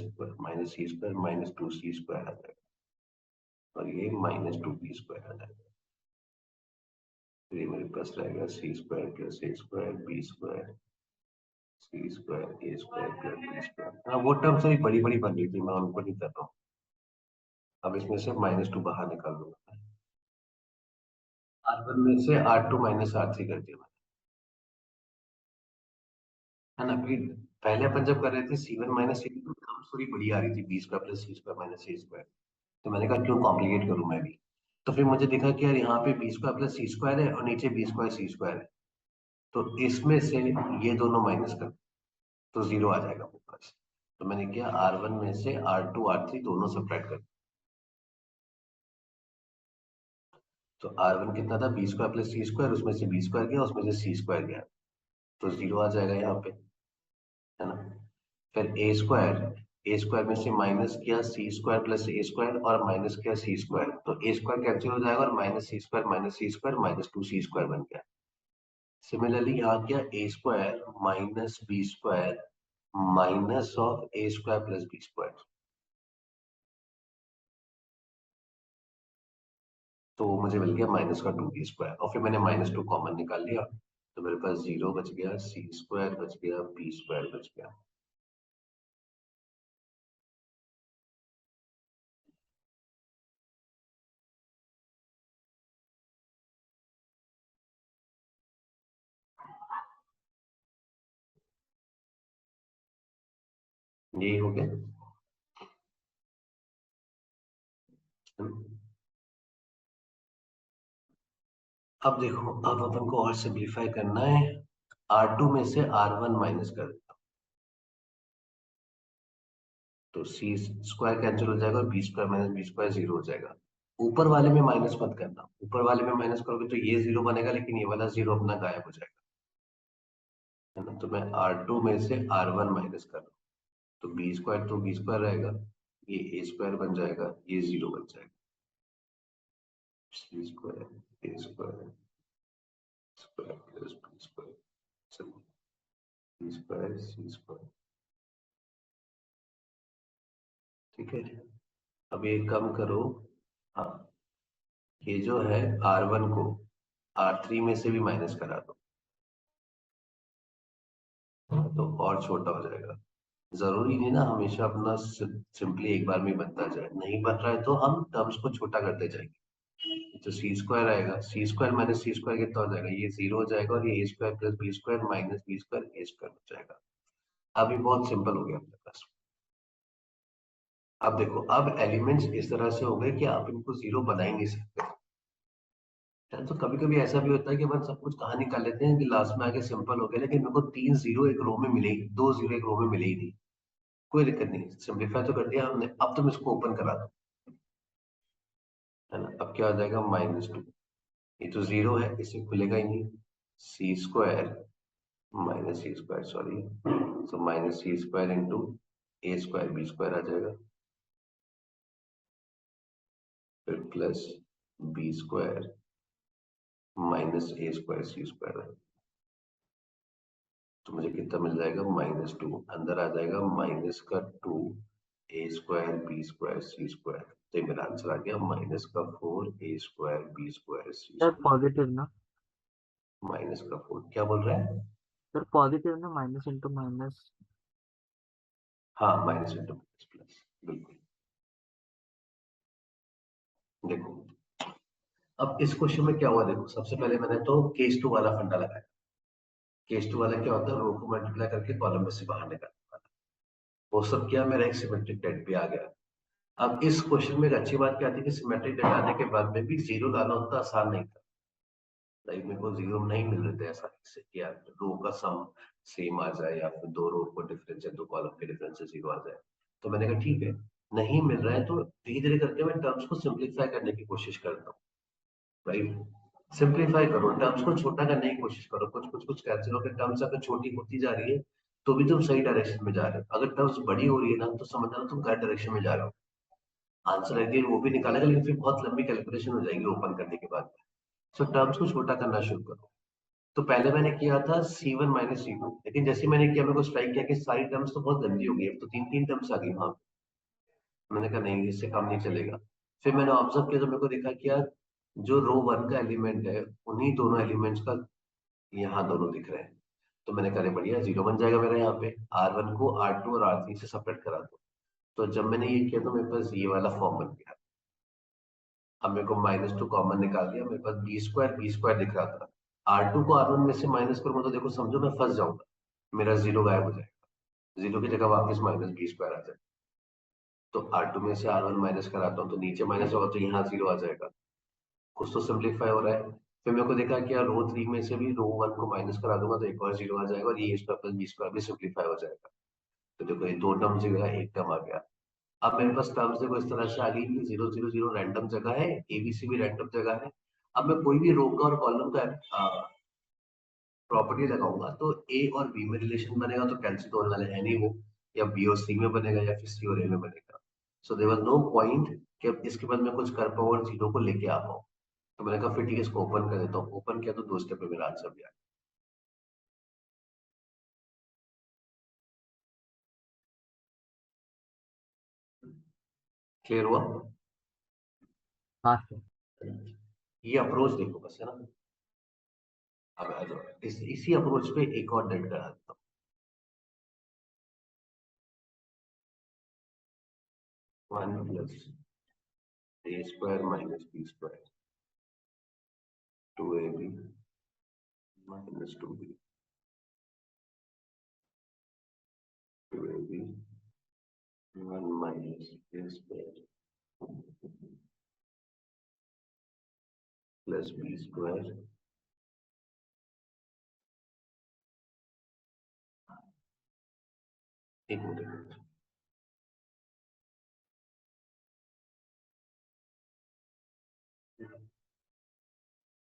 c square minus 2c square आ जाएगा, और ये माइनस 2b स्क्वायर आ जाएगा। फिर ये मेरे पास रहेगा सी स्क्वायर प्लस ए स्क्वायर बी स्क्वायर सी स्क्वायर ए स्क्वायर प्लस बी स्क्वायर। हाँ, वो टर्म सभी बड़ी बड़ी बन रही थी, मैं उनको नहीं कर रहा हूँ। अब इसमें से -2 बाहर निकाल दूंगा। R1 में से R2 माइनस R3 कर दिया है ना। फिर पहले अपन जब कर रहे थे C1 माइनस C2 तो टर्म थोड़ी बड़ी आ रही थी, बी स्क्वायर प्लस सी स्क्वायर माइनस सी स्क्वायर। तो मैंने कहा क्यों कॉम्प्लिकेट करूं मैं भी। तो फिर मुझे दिखा कि यार यहाँ पे बी स्क्वायर प्लस सी स्क्वायर है और नीचे बी स्क्वायर सी स्क्वायर है, तो इसमें से ये दोनों माइनस कर तो 0 आ जाएगा मेरे पास। तो मैंने किया R1 में से R2 R3 दोनों सब्ट्रैक्ट कर। तो R1 कितना था, बी स्क्वायर प्लस सी स्क्वायर, उसमें से बी स्क्वायर गया, उसमें से सी स्क्वायर गया, तो 0 आ जाएगा यहाँ पे, है ना। फिर ए स्क्वायर में से माइनस किया सी स्क्वायर प्लस ए स्क्वायर और माइनस किया सी स्क्वायर, तो ए स्क्वायर कैंसिल हो जाएगा और minus c square minus 2c square बन गया। सिमिलरली यहाँ किया a square minus B square minus of a square plus B square, तो मुझे मिल गया माइनस का 2b स्क्वायर, और फिर मैंने -2 कॉमन निकाल लिया, तो मेरे पास 0 बच गया, सी स्क्वायर बच गया, बी स्क्वायर बच गया। यही हो गया। अब देखो, अब अपन को और सिंप्लीफाई करना है। R2 में से R1 माइनस कर देता हूं, तो सी स्क्वायर कैंसिल हो जाएगा और B square minus B square 0 हो जाएगा। ऊपर वाले में माइनस मत करना, ऊपर वाले में माइनस करोगे तो ये 0 बनेगा, लेकिन ये वाला 0 अपना गायब हो जाएगा, है ना। तो मैं R2 में से R1 माइनस कर रहा हूँ, तो बी स्क्वायर तो बी स्क्वायर रहेगा, ये ए स्क्वायर बन जाएगा, ये 0 बन जाएगा, सी स्क्वायर ए square square plus B square सी स्क्वायर सी स्क्वायर। ठीक है, अब ये कम करो। हाँ, ये जो है R1 को R3 में से भी माइनस करा दो, तो और छोटा हो जाएगा। जरूरी नहीं ना हमेशा अपना सिंपली एक बार में बनता जाए, नहीं बन रहा है तो हम टर्म्स को छोटा करते जाएंगे। तो सी स्क्वायर आएगा, c square minus c square कितना हो जाएगा, ये 0 हो जाएगा, और ये a square plus B square minus B square A square हो जाएगा। अब ये बहुत सिंपल हो गया अपने पास। अब देखो, अब एलिमेंट्स इस तरह से हो गए कि आप इनको 0 बना ही नहीं सकते। तो कभी कभी ऐसा भी होता है कि अपन सब कुछ कहाँ निकाल लेते हैं कि लास्ट में आके सिंपल हो गया, लेकिन मेरे को 3 0 एक रो में मिले ही, 2 0 एक रो में मिले ही नहीं। कोई दिक्कत नहीं, सिंप्लीफाई तो कर दिया हमने, अब तुम इसको ओपन करा दो, है ना। अब क्या हो जाएगा, -2, ये तो 0 है, इसे खुलेगा ही नहीं, सी square minus c square sorry, तो माइनस सी स्क्वायर इंटू ए स्क्वायर बी स्क्वायर आ जाएगा, फिर plus B square minus a square C square. तो मुझे कितना मिल जाएगा, -2, अंदर आ जाएगा माइनस का 2 ए स्क्वायर बी स्क्वायर सी स्क्वायर, तो ये मेरा आंसर आ गया -4 ए स्क्वायर बी स्क्वायर सी सर स्क्वायर। पॉजिटिव ना। -4 क्या बोल रहा है। सर पॉजिटिव ना, माइनस इंटू माइनस। हाँ, माइनस इंटू माइनस प्लस, बिल्कुल। देखो, अब इस क्वेश्चन में क्या हुआ, देखो सबसे पहले मैंने तो केस 2 वाला फंडा लगाया। केस 2 वाला क्या होता है, रो को मल्टीप्लाई करके कॉलम में से बाहर निकालना। वो सब किया, मेरा एक सिमेट्रिक डेट भी आ गया। अब इस क्वेश्चन में एक अच्छी बात क्या थी कि सिमेट्रिक डेट आने के बाद में भी 0 लाना उतना आसान नहीं था। लाइक मेरे को 0 नहीं मिल रहे थे आसानी से कि यार रो का सम सेम आ जाए, या फिर दो रो को डिफरेंस है, दो कॉलम के डिफरेंस से 0 आ जाए। तो मैंने कहा ठीक है, नहीं मिल रहा है तो धीरे धीरे करके मैं टर्म्स को सिंप्लीफाई करने की कोशिश करता हूँ। राइट, सिंप्लीफाई करो, टर्म्स को छोटा करने की कोशिश करो, कुछ कुछ कुछ कैंसिल होकर टर्म्स अगर छोटी होती जा रही है तो भी तुम सही डायरेक्शन में जा रहे हो। अगर टर्म्स बड़ी हो रही है ना, तो समझना तुम गलत डायरेक्शन में जा रहे हो। आंसर है वो भी निकालेगा, लेकिन फिर बहुत लंबी कैलकुलेशन हो जाएगी ओपन करने के बाद। सो टर्म्स को छोटा करना शुरू करो। तो पहले मैंने किया था C1 माइनस C2, लेकिन जैसे मैंने किया मेरे को स्ट्राइक किया कि सारी टर्म्स तो बहुत गंदी हो गई, अब तो तीन तीन टर्म्स आ गई वहां पे। मैंने कहा नहीं, इससे काम नहीं चलेगा। फिर मैंने ऑब्जर्व किया तो मेरे को दिखा कि यार जो रो वन का एलिमेंट है उन्हीं दोनों एलिमेंट्स का यहाँ दोनों दिख रहे हैं। तो मैंने कहा बढ़िया, जीरो बन जाएगा मेरा यहाँ पे। R1 को R2 और R3 से सेपरेट करा दो। तो जब मैंने ये किया तो मेरे पास ये वाला फॉर्म बन गया। अब मेरे को -2 कॉमन निकाल दिया, मेरे पास बी स्क्वायर दिख रहा था। R2 को R1 में से माइनस करूंगा तो देखो समझो मैं फंस जाऊंगा, मेरा जीरो गायब हो जाएगा, जीरो की जगह वापस -b² आ जाएगा। तो R2 में से R1 माइनस कराता हूँ तो नीचे माइनस होगा तो यहाँ जीरो आ जाएगा। कुछ तो सिंप्लीफाई हो रहा है। फिर मेरे को देखा कि यार रो 3 में से भी रो 1 को माइनस करा दूंगा तो एक और जीरो आ जाएगा और ये स्क्वायर प्लस बी स्क्वायर भी सिंप्लीफाई हो जाएगा। तो देखो ये दो टर्म जगह एक टर्म आ गया। अब मेरे पास टर्म्स देखो इस तरह से आ गई कि 0 0 0 रैंडम जगह है, एबीसी भी रैंडम जगह है। अब मैं कोई भी रो का और कॉलम का प्रॉपर्टी लगाऊंगा तो ए और बी में रिलेशन बनेगा, तो कैंसिल होने वाले है नहीं वो, या बी और सी में बनेगा या फिर सी और ए में बनेगा। So there was no point कि अब इसके बाद मैं कुछ कर पाऊँ और जीरो को लेके आ पाऊँ। तो मैंने कहा फिर ठीक है, इसको ओपन कर देता हूँ। ओपन किया तो दो स्टेप में मेरा आंसर भी आ गया। क्लियर हुआ? हाँ सर। ये अप्रोच देखो बस, है ना। अब आ जाओ इसी अप्रोच पे एक और डेट करा देता हूँ। 1 plus A square minus B square 2ab minus 2b 2ab 1 minus a square plus B square एक मिनट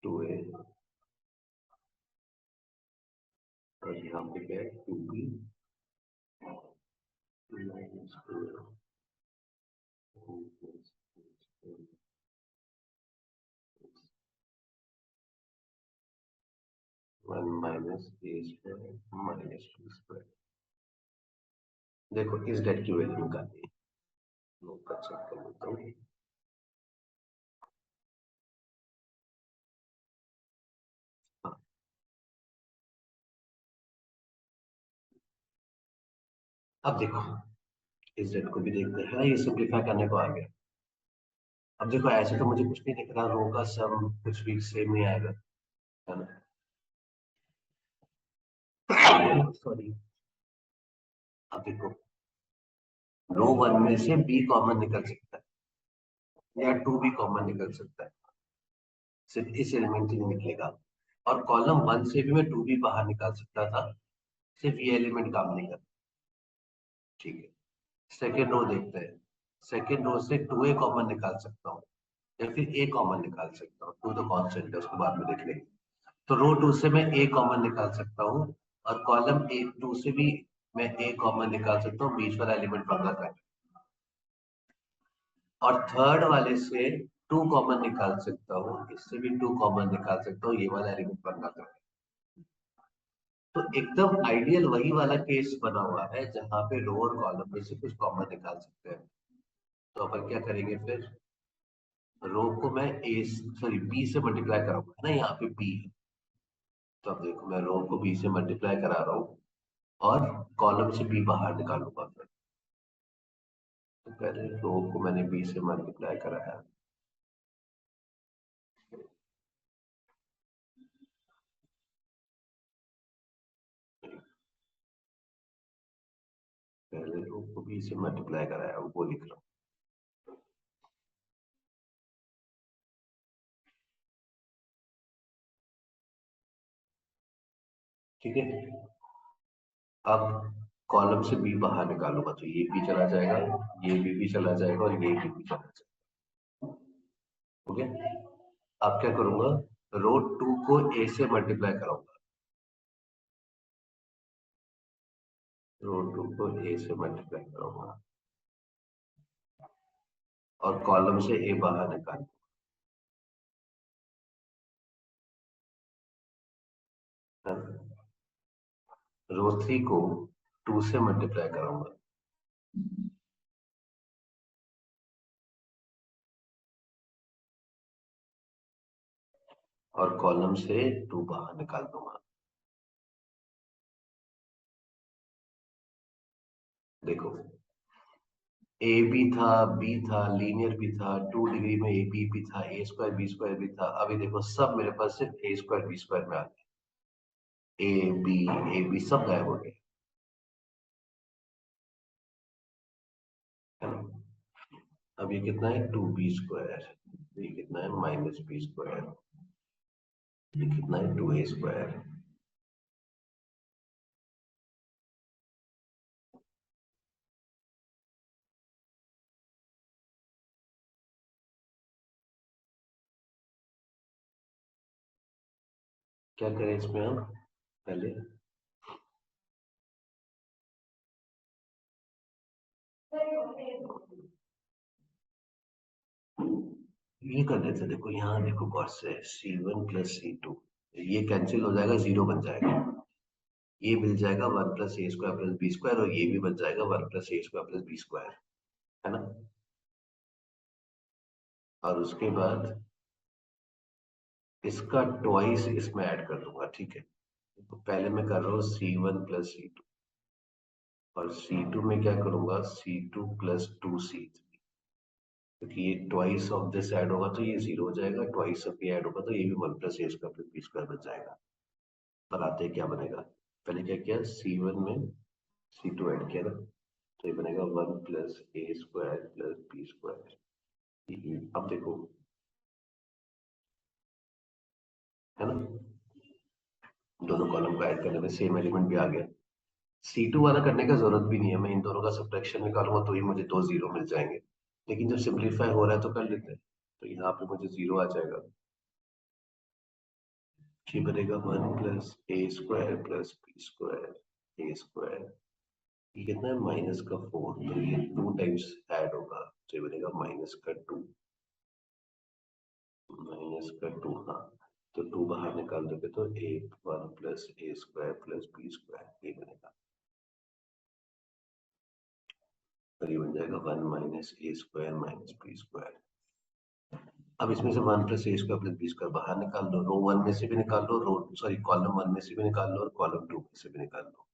2a और यहाँ पे क्या है 2b minus 1 minus a square minus B square. देखो इस डेट की वैल्यू निकालनी है, नोट कर चेक कर लेता हूँ। हाँ, अब देखो इस डेट को भी देखते हैं, ये सिंप्लीफाई करने को आ गया। अब देखो ऐसे तो मुझे कुछ नहीं दिख रहा, रो का सम कुछ भी सेम नहीं आएगा, है ना। सॉरी। अब देखो रो वन में से बी कॉमन निकल सकता है या टू भी कॉमन निकल सकता है, सिर्फ इस एलिमेंट से नहीं निकलेगा। और कॉलम वन से भी मैं टू भी बाहर निकाल सकता था, सिर्फ ये एलिमेंट काम नहीं करता। ठीक है, सेकेंड रो देखते हैं। सेकेंड रो से टू ए कॉमन निकाल सकता हूँ या फिर ए कॉमन निकाल सकता हूँ, टू तो कांस्टेंट है उसको बाद में देख लेंगे। तो रो टू से मैं ए कॉमन निकाल सकता हूँ और कॉलम ए टू से भी मैं ए कॉमन निकाल सकता हूँ, बीच वाला एलिमेंट पकड़ कर। और थर्ड वाले से टू कॉमन निकाल सकता हूँ, इससे भी टू कॉमन निकाल सकता हूँ, ये वाला एलिमेंट पकड़ कर। तो एकदम आइडियल वही वाला केस बना हुआ है जहां पे रो और कॉलम में से कुछ कॉमन निकाल सकते हैं। तो अपन क्या करेंगे फिर, रो को मैं ए सॉरी बी से मल्टीप्लाई कराऊंगा, है ना, यहाँ पे बी है। तो अब देखो मैं रो को बी से मल्टीप्लाई करा रहा हूँ और कॉलम से बी बाहर निकालूंगा फिर। तो पहले रो को मैंने बी से मल्टीप्लाई कराया, पहले रो को बी से मल्टीप्लाई कराया, वो लिख रहा हूँ। ठीक है, अब कॉलम से बी बाहर निकालूंगा तो ये भी चला जाएगा, ये भी चला जाएगा और ये भी चला जाएगा। ओके, अब क्या करूंगा, रो टू को ए से मल्टीप्लाई कराऊंगा, रो टू को ए से मल्टीप्लाई कराऊंगा और कॉलम से ए बाहर निकाल। रो 3 को 2 से मल्टीप्लाई करूंगा, और कॉलम से 2 बाहर निकाल दूंगा। देखो, ए भी था, बी था, लीनियर भी था, 2 डिग्री में ए बी भी था, ए स्क्वायर बी स्क्वायर भी था। अभी देखो सब मेरे पास सिर्फ ए स्क्वायर बी स्क्वायर में आ गया, ए बी सब गायब हो गए, है ना। अब ये कितना है, 2b², ये कितना है, -b², ये कितना है, 2a²। क्या करें इसमें हम, पहले ये कर देते, देखो यहाँ देखो कौन से c1 + c2, ये कैंसिल हो जाएगा, 0 बन जाएगा। ये मिल जाएगा 1 + a² + b², और ये भी बन जाएगा 1 + a² + b², है ना। और उसके बाद इसका ट्वाइस इसमें ऐड कर दूंगा, ठीक है। तो पहले मैं कर रहा हूँ c1 + c2, और c2 में क्या करूंगा, c2 + 2c3, क्योंकि ये ट्वाइस ऑफ दिस ऐड होगा तो ये 0 हो जाएगा, ट्वाइस ऑफ ये ऐड होगा तो ये भी 1 + a² + b² बन जाएगा। बनाते हैं क्या बनेगा, पहले क्या किया, c1 में c2 ऐड किया ना, तो ये बनेगा 1 + a² + b²। अब देखो, है ना, दोनों कॉलम को ऐड करने में सेम एलिमेंट भी आ गया। C2 वाला करने का जरूरत भी नहीं है, मैं इन दोनों का सब्ट्रैक्शन निकालूंगा तो ही मुझे 2 0 मिल जाएंगे। लेकिन जब सिंपलीफाई हो रहा है तो कर लेते हैं, तो यहाँ पे मुझे 0 आ जाएगा, ये बनेगा 1 + a² + b², ये कितना है, -4, तो ये 2 टाइम्स ऐड होगा, तो ये बनेगा -2, हाँ। तो 2 बाहर निकाल दोगे तो 1 + a² + b², ये बनेगा, और ये बन जाएगा 1 - a² - b²। अब इसमें से 1 + a² + b² बाहर निकाल लो, रो 1 में से भी निकाल लो, रो सॉरी कॉलम 1 में से भी निकाल लो, और कॉलम 2 में से भी निकाल लो।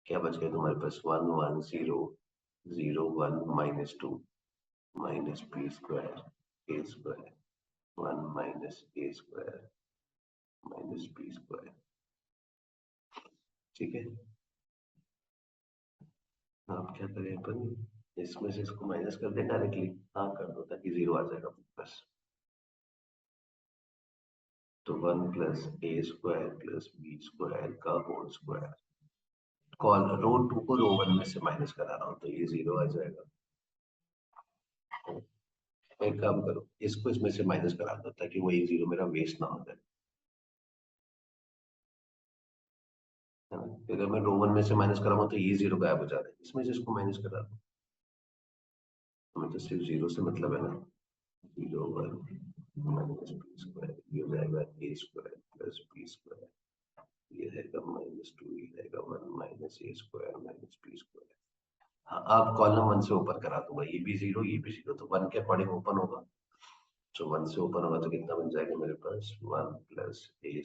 क्या बच गया तुम्हारे पास, 1 1 0 0 1 -2 -b² a², 1 - a² -b², ठीक है। अब क्या करें अपन, इसमें से इसको माइनस कर दें डायरेक्टली, हाँ कर दो ताकि 0 आ जाएगा बस। तो 1 + a² + b² का होल स्क्वायर, कॉल रो 2 को रो 1 में से माइनस करा रहा हूँ तो ये 0 आ जाएगा। एक काम करो, इसको इसमें से माइनस करा दो ताकि वो 0 मेरा वेस्ट ना हो जाए, है ना। फिर अगर मैं रो 1 में से माइनस कराऊंगा तो ये 0 गायब हो जाता है, इसमें से इसको माइनस करा दो, हमें तो सिर्फ 0 से मतलब है ना। 0 1 -b², ये हो जाएगा a² + b², ये रहेगा -2, ये रहेगा 1 - a² - b²। हाँ, अब कॉलम 1 से ऊपर करा दूंगा, ये भी 0 ये भी 0, तो 1 के अकॉर्डिंग ओपन होगा, तो 1 से ऊपर होगा तो कितना बन जाएगा मेरे पास, 1 + a²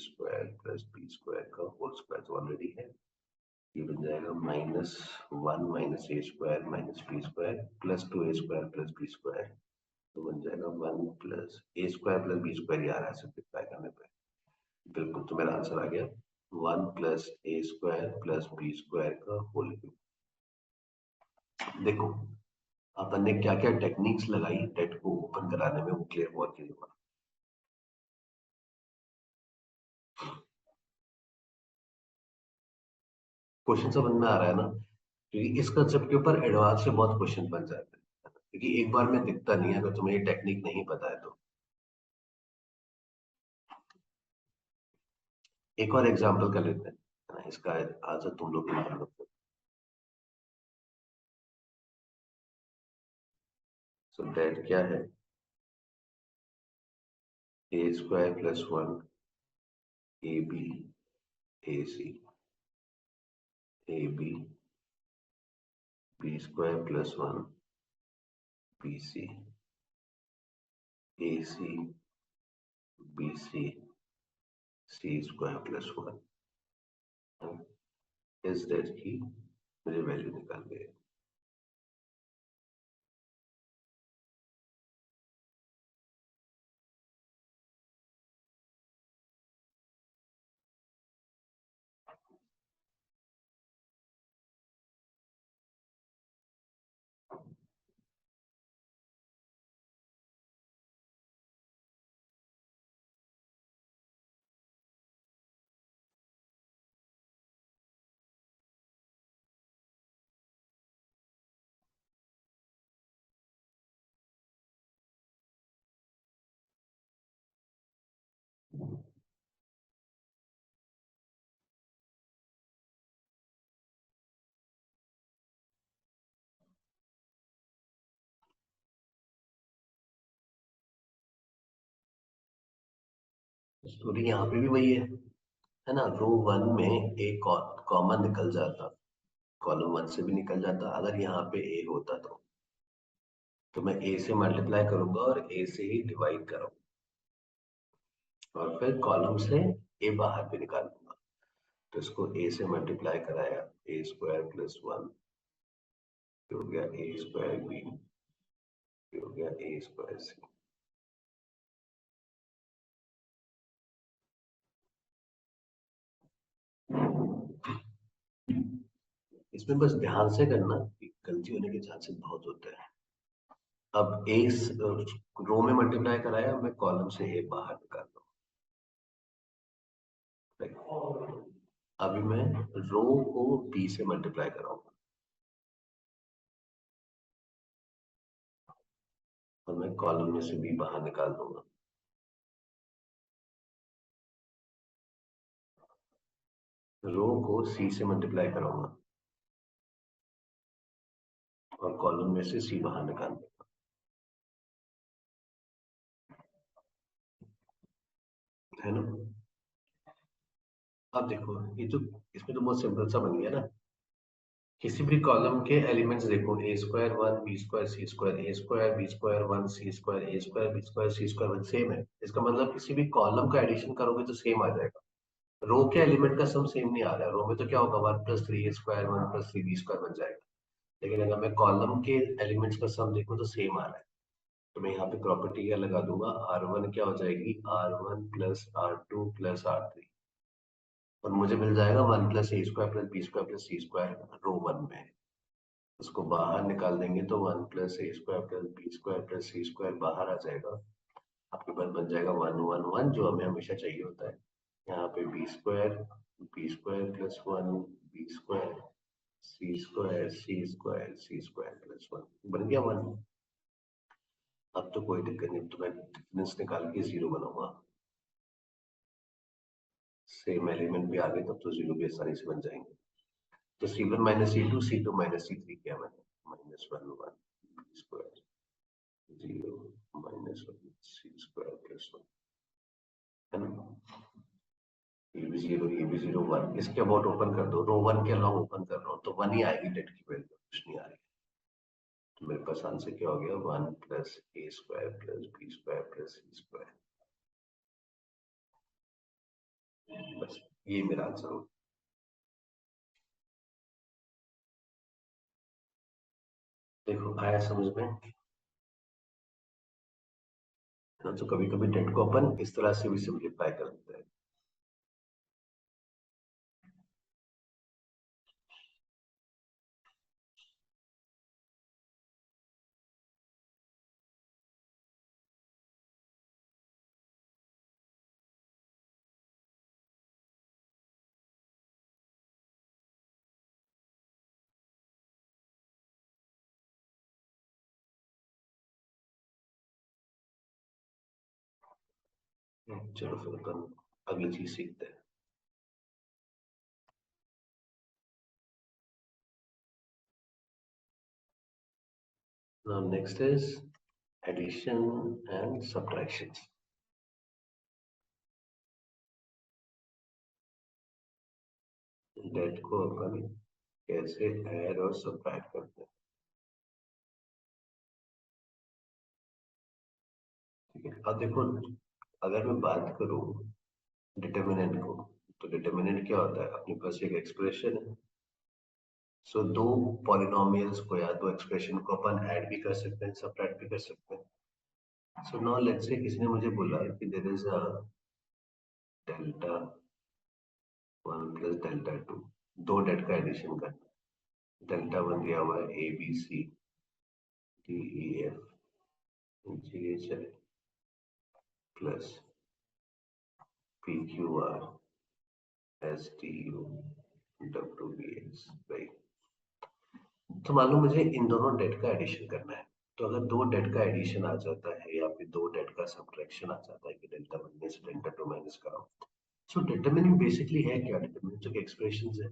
+ b² का होल स्क्वायर तो ऑलरेडी है, ये बन जाएगा -1 - a² - b² + 2a² + b², तो बन जाएगा 1 + a² + b² ही आ रहा है सिंप्लीफाई करने पे, बिल्कुल, तो मेरा आंसर आ गया 1 + a² + b² का होल क्यूब। देखो अपन ने क्या क्या टेक्निक्स लगाई डेट को ओपन कराने में, वो क्लियर हुआ कि नहीं हुआ। क्वेश्चन समझ में आ रहा है ना, क्योंकि इस कंसेप्ट के ऊपर एडवांस से बहुत क्वेश्चन बन जाते हैं, क्योंकि एक बार में दिखता नहीं है अगर तुम्हें ये टेक्निक नहीं पता है तो। एक और एग्जांपल कर लेते हैं, है ना, इसका आंसर तुम लोग निकालो। सो डेट क्या है, a² + 1 ab ac, AB B square plus 1 BC AC BC C square plus 1 इस डेट की मुझे वैल्यू निकालनी है। स्टोरी यहाँ पे भी वही है ना। रो 1 में एक कॉमन निकल जाता, कॉलम 1 से भी निकल जाता। अगर यहाँ पे ए होता तो मैं ए से मल्टीप्लाई करूंगा और ए से ही डिवाइड करूंगा, और फिर कॉलम से ए बाहर भी निकाल दूंगा। तो इसको ए से मल्टीप्लाई कराया, ए स्क्वायर प्लस 1 हो गया ए स्क्वायर बी हो गया ए स्क्वायर सी। इसमें बस ध्यान से करना कि गलती होने के चांसेस बहुत होते हैं। अब ए रो में मल्टीप्लाई कराया, मैं कॉलम से ए बाहर निकाल दूंगा। अभी मैं रो को बी से मल्टीप्लाई कराऊंगा और मैं कॉलम में से बी बाहर निकाल दूंगा। रो को सी से मल्टीप्लाई कराऊंगा और कॉलम में से सी बाहर निकाल दूंगा, है ना। अब देखो ये तो, इसमें तो बहुत सिंपल सा बन गया ना। किसी भी कॉलम के एलिमेंट्स देखो, A square 1 b square C square, A square B square 1 C square, A square B square C square 1 same है। इसका मतलब किसी भी कॉलम का एडिशन करोगे तो सेम आ जाएगा। रो के एलिमेंट का सम सेम नहीं आ रहा है। रो में तो क्या होगा, 1 प्लस 3 ए स्क्वायर 1 प्लस 3 बी स्क्वायर बन जाएगा। लेकिन अगर मैं कॉलम के एलिमेंट्स का सम देखूं तो सेम आ रहा है। तो मैं यहाँ पे प्रॉपर्टी क्या लगा दूंगा, R1 क्या हो जाएगी, R1 plus R2 plus R3, और मुझे मिल जाएगा 1 प्लस ए square plus B square plus सी स्क्वायर रो 1 में। उसको बाहर निकाल देंगे तो 1 प्लस ए square plus B square plus सी स्क्वायर बाहर आ जाएगा। आपके पास बन जाएगा 1 1 1, जो हमें हमेशा चाहिए होता है। यहाँ पे b square plus 1 b square सी स्क्वायर प्लस 1 बन गया 1। अब तो कोई दिक्कत नहीं, तो मैं डिफरेंस निकाल के जीरो बनाऊंगा। सेम एलिमेंट भी आ गए तब तो जीरो भी आसानी से बन जाएंगे। तो C1 minus C2 C2 minus C3 किया मैंने, माइनस 1 1 बी स्क्वायर 0 माइनस 1 सी स्क्वायर प्लस 1, है ना। ये भी जीरो 1, इसके अबाउट ओपन कर दो, रो 1 के अलॉन्ग ओपन कर रहा हूँ तो 1 ही आएगी डेट की वैल्यू, कुछ नहीं आ रही। तो मेरे पास आंसर क्या हो गया, 1 प्लस ए square plus B square plus सी स्क्वायर। बस ये मेरा आंसर हो। देखो आया समझ में। हाँ, तो कभी कभी डेट को अपन इस तरह से भी सिंप्लीफाई कर सकते हैं। चलो फिर अपन अगली चीज सीखते हैं। Now next is addition and subtraction. Det को अपन कैसे ऐड और सब्ट्रैक्ट करते हैं। ठीक है, अब देखो अगर मैं बात करूं डिटर्मिनेंट को, तो डिटर्मिनेंट क्या होता है, अपने पास एक एक्सप्रेशन है। सो दो पॉलिनोमियल्स को या दो एक्सप्रेशन को अपन ऐड भी कर सकते हैं, सब्ट्रैक्ट भी कर सकते हैं। सो नाउ लेट्स से किसी ने मुझे बोला कि there is a delta 1 plus delta 2, दो डेट का एडिशन करना है। डेल्टा 1 दिया हुआ है A B C D E F G H I plus P Q R S T U W B X, right. तो मान लो मुझे इन दोनों डेट का एडिशन करना है। तो अगर दो डेट का एडिशन आ जाता है या फिर दो डेट का सब्ट्रैक्शन आ जाता है कि डेल्टा 1 में से डेल्टा 2 माइनस करो, सो डिटरमिनेंट बेसिकली है क्या, डिटरमिनेंट जो एक्सप्रेशंस है।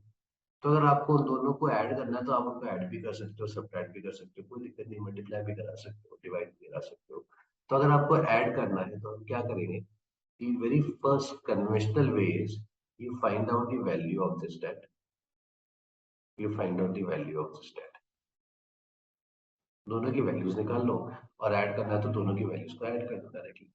तो अगर आपको उन दोनों को ऐड करना है तो आप उनको ऐड भी कर सकते हो, सब्ट्रैक्ट भी कर सकते हो, कोई दिक्कत नहीं, मल्टीप्लाई भी करा सकते हो, डिवाइड भी करा सकते हो। तो अगर आपको ऐड करना है तो हम क्या करेंगे कि very first conventional way is you find out the value of this debt, you find out the value of this debt, दोनों की वैल्यूज निकाल लो और ऐड करना है तो दोनों की वैल्यूज को ऐड कर दो डायरेक्टली,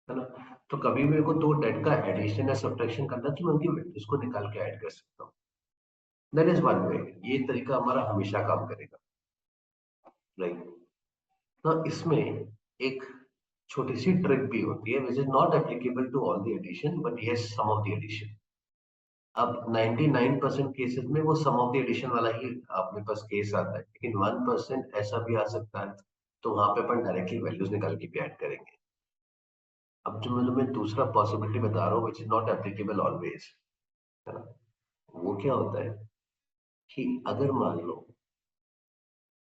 है ना। तो कभी मेरे को दो डेट का एडिशन या सब्ट्रैक्शन करना है तो मैं उनकी वैल्यूज को निकाल के ऐड कर सकता हूँ। दैट इज वन वे, ये तरीका हमारा हमेशा काम करेगा, राइट। तो इसमें एक छोटी सी ट्रिक भी होती है which is not applicable to all the addition but yes some of the addition. अब 99% केसेस में वो सम ऑफ द एडिशन वाला ही अपने पास केस आता है, लेकिन 1% ऐसा भी आ सकता है, तो वहां पे अपन डायरेक्टली वैल्यूज निकाल के भी ऐड करेंगे। अब जो मैं तुम्हें दूसरा पॉसिबिलिटी बता रहा हूँ विच इज नॉट एप्लीकेबल ऑलवेज, है ना, वो क्या होता है कि अगर मान लो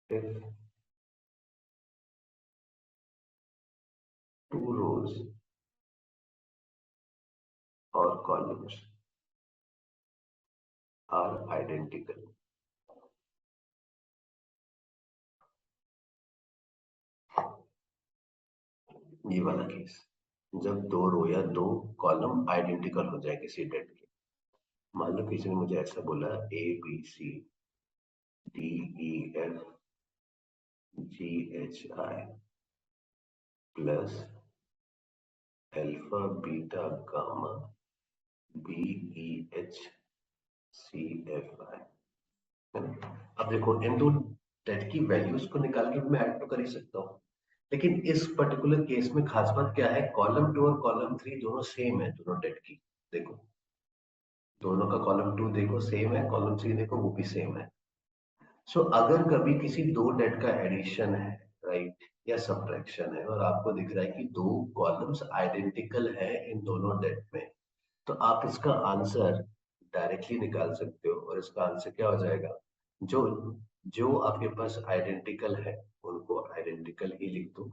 if two rows or columns are identical, ये वाला केस, जब दो रो या दो कॉलम आइडेंटिकल हो जाए किसी डेट के। मान लो किसी ने मुझे ऐसा बोला A B C D E F G H I plus alpha beta gamma B E H C F I, है ना। अब देखो इन दो डेट की वैल्यूज को निकाल के मैं ऐड तो कर ही सकता हूँ, लेकिन इस पर्टिकुलर केस में खास बात क्या है, कॉलम 2 और कॉलम 3 दोनों सेम है, दोनों डेट की। देखो दोनों का कॉलम 2 देखो सेम है, कॉलम 3 देखो वो भी सेम है। सो अगर कभी किसी दो डेट का एडिशन है, राइट, या सब्ट्रैक्शन है और आपको दिख रहा है कि दो कॉलम्स आइडेंटिकल है इन दोनों डेट में, तो आप इसका आंसर डायरेक्टली निकाल सकते हो और इसका आंसर क्या हो जाएगा, जो जो आपके पास आइडेंटिकल है उनको आइडेंटिकल ही लिख दो,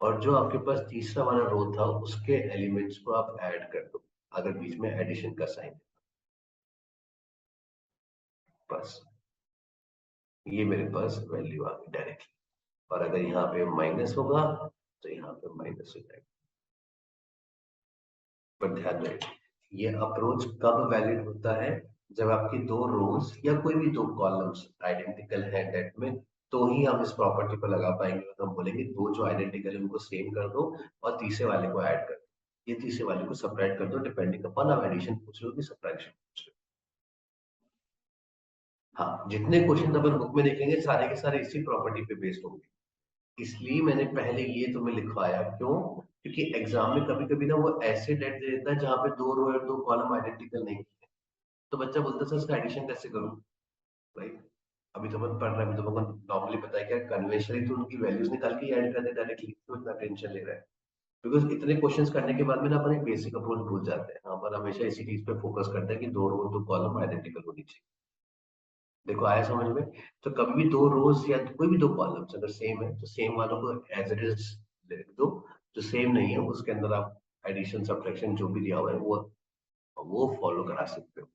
और जो आपके पास तीसरा वाला रो था उसके एलिमेंट्स को आप ऐड कर दो अगर बीच में एडिशन का साइन है, बस ये मेरे पास वैल्यू आ गई डायरेक्टली। और अगर यहाँ पे माइनस होगा तो यहाँ पे माइनस हो जाएगा। पर ध्यान रहे ये अप्रोच कब वैलिड होता है, जब आपकी दो रोज या कोई भी दो कॉलम्स आइडेंटिकल है डेट में, तो ही हम इस प्रॉपर्टी को लगा पाएंगे। तो हम बोलेंगे दो जो आइडेंटिकल है उनको सेम कर दो और तीसरे वाले को ऐड कर दो, ये तीसरे वाले को सब्ट्रैक्ट कर दो, डिपेंडिंग अपॉन आप एडिशन पूछ रहे हो कि सब्ट्रैक्शन पूछ रहे हो। हाँ, जितने क्वेश्चन अपन बुक में देखेंगे सारे के सारे इसी प्रॉपर्टी पे बेस्ड होंगे, इसलिए मैंने पहले ये तुम्हें लिखवाया, क्यों, क्योंकि एग्जाम में कभी कभी ना वो ऐसे डेट दे देता है जहाँ पे दो रो और दो कॉलम आइडेंटिकल नहीं है, तो बच्चा बोलता है सर इसका एडिशन कैसे करूं, राइट। अभी तो अपन पढ़ रहे हैं, अभी तो अपन नॉर्मली पता है क्या कन्वेंशनली तो उनकी वैल्यूज निकाल के ऐड कर दे डायरेक्टली, तो इतना टेंशन ले रहा है। बिकॉज इतने क्वेश्चंस करने के बाद में ना अपन एक बेसिक अप्रोच भूल जाते हैं, अपन हमेशा इसी चीज पे फोकस करते हैं कि दो रो दो कॉलम आइडेंटिकल होनी चाहिए। देखो आया समझ में। तो कभी भी दो रोज या कोई भी दो कॉलम्स अगर सेम है तो सेम वालों को एज इट इज लिख दो, जो सेम नहीं है उसके अंदर आप एडिशन सब्ट्रैक्शन जो भी दिया हुआ है वो फॉलो करा सकते हो।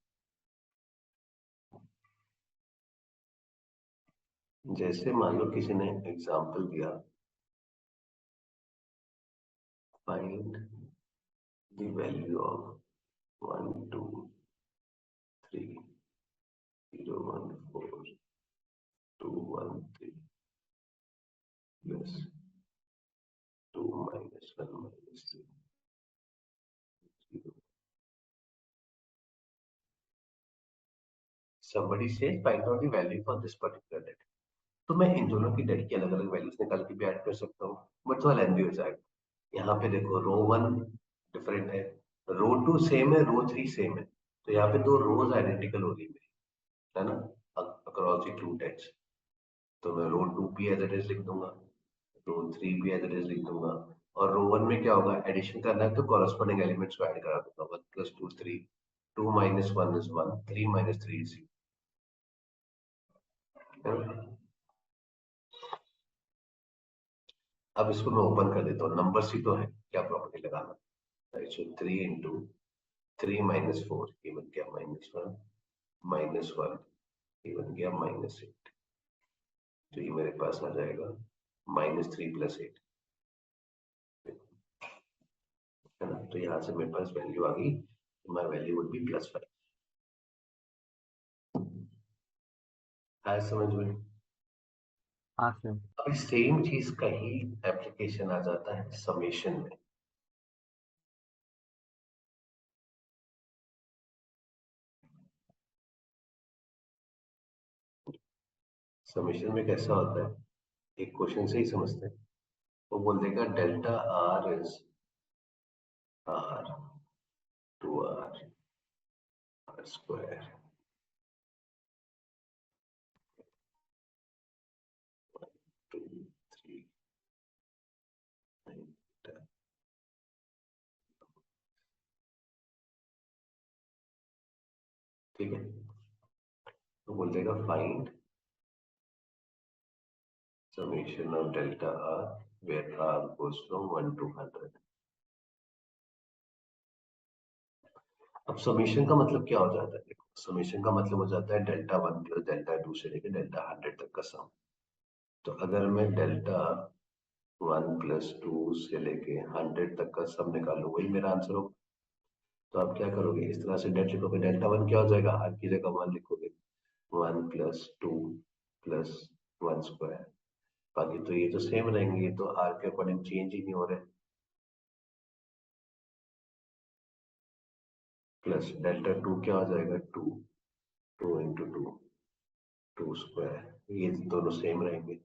जैसे मान लो किसी ने एग्जांपल दिया, find the value of 1 2 3, 0, 1, 4, 2, 1, 3 plus 2 minus 1 minus 3, 0. Somebody says find out the value for this particular debt. तो मैं इन दोनों की डेट की अलग अलग वैल्यूज निकाल के भी ऐड कर सकता हूँ, बट थोड़ा लेंथी हो जाएगा। यहाँ पे देखो रो 1 डिफरेंट है, रो 2 सेम है, रो 3 सेम है, तो यहाँ पे दो रोज आइडेंटिकल हो रही है ना, अक्रॉस दी टू डेट्स। तो मैं रो 2 भी एज इट इज लिख दूंगा, रो 3 भी एज इट इज लिख दूंगा, और रो 1 में क्या होगा, एडिशन करना है तो कॉरेस्पॉन्डिंग एलिमेंट्स को ऐड करा दूंगा। 1 + 2 3, 2 - 1 is 1, 3 - 3 is 0। अब इसको मैं ओपन कर देता हूँ, नंबर्स ही तो है, क्या प्रॉपर्टी लगाना। राइट, सो 3 × 3 - 4 ये बन गया -1, -1 ये बन गया -8, तो ये मेरे पास आ जाएगा -3 + 8, है ना। तो यहाँ से मेरे पास वैल्यू आ गई, माय वैल्यू वुड बी +5। आया समझ में? हाँ सर। अब सेम चीज का ही एप्लीकेशन आ जाता है समेशन में। समेशन में कैसा होता है, एक क्वेश्चन से ही समझते हैं। वो बोल देगा delta R is R to R square 2 3 9 10। ठीक है, तो बोल देगा find summation of delta R where R goes from 1 to 100। अब समेशन का मतलब क्या हो जाता है, देखो समेशन का मतलब हो जाता है डेल्टा 1 + डेल्टा 2 से लेकर डेल्टा 100 तक का सम। तो अगर मैं डेल्टा 1 + 2 से लेके 100 तक का सम निकालूं, वही मेरा आंसर होगा। तो आप क्या करोगे, इस तरह से डेल्टा लिखोगे, डेल्टा 1 क्या हो जाएगा, आर की जगह 1 लिखोगे, 1 + 2 + 1 स्क्वायर। बाकी तो ये तो सेम रहेंगे, तो आर के अकॉर्डिंग चेंज ही नहीं हो रहे। प्लस डेल्टा 2 क्या हो जाएगा, 2 2 × 2 2 स्क्वायर, ये दोनों सेम रहेंगे।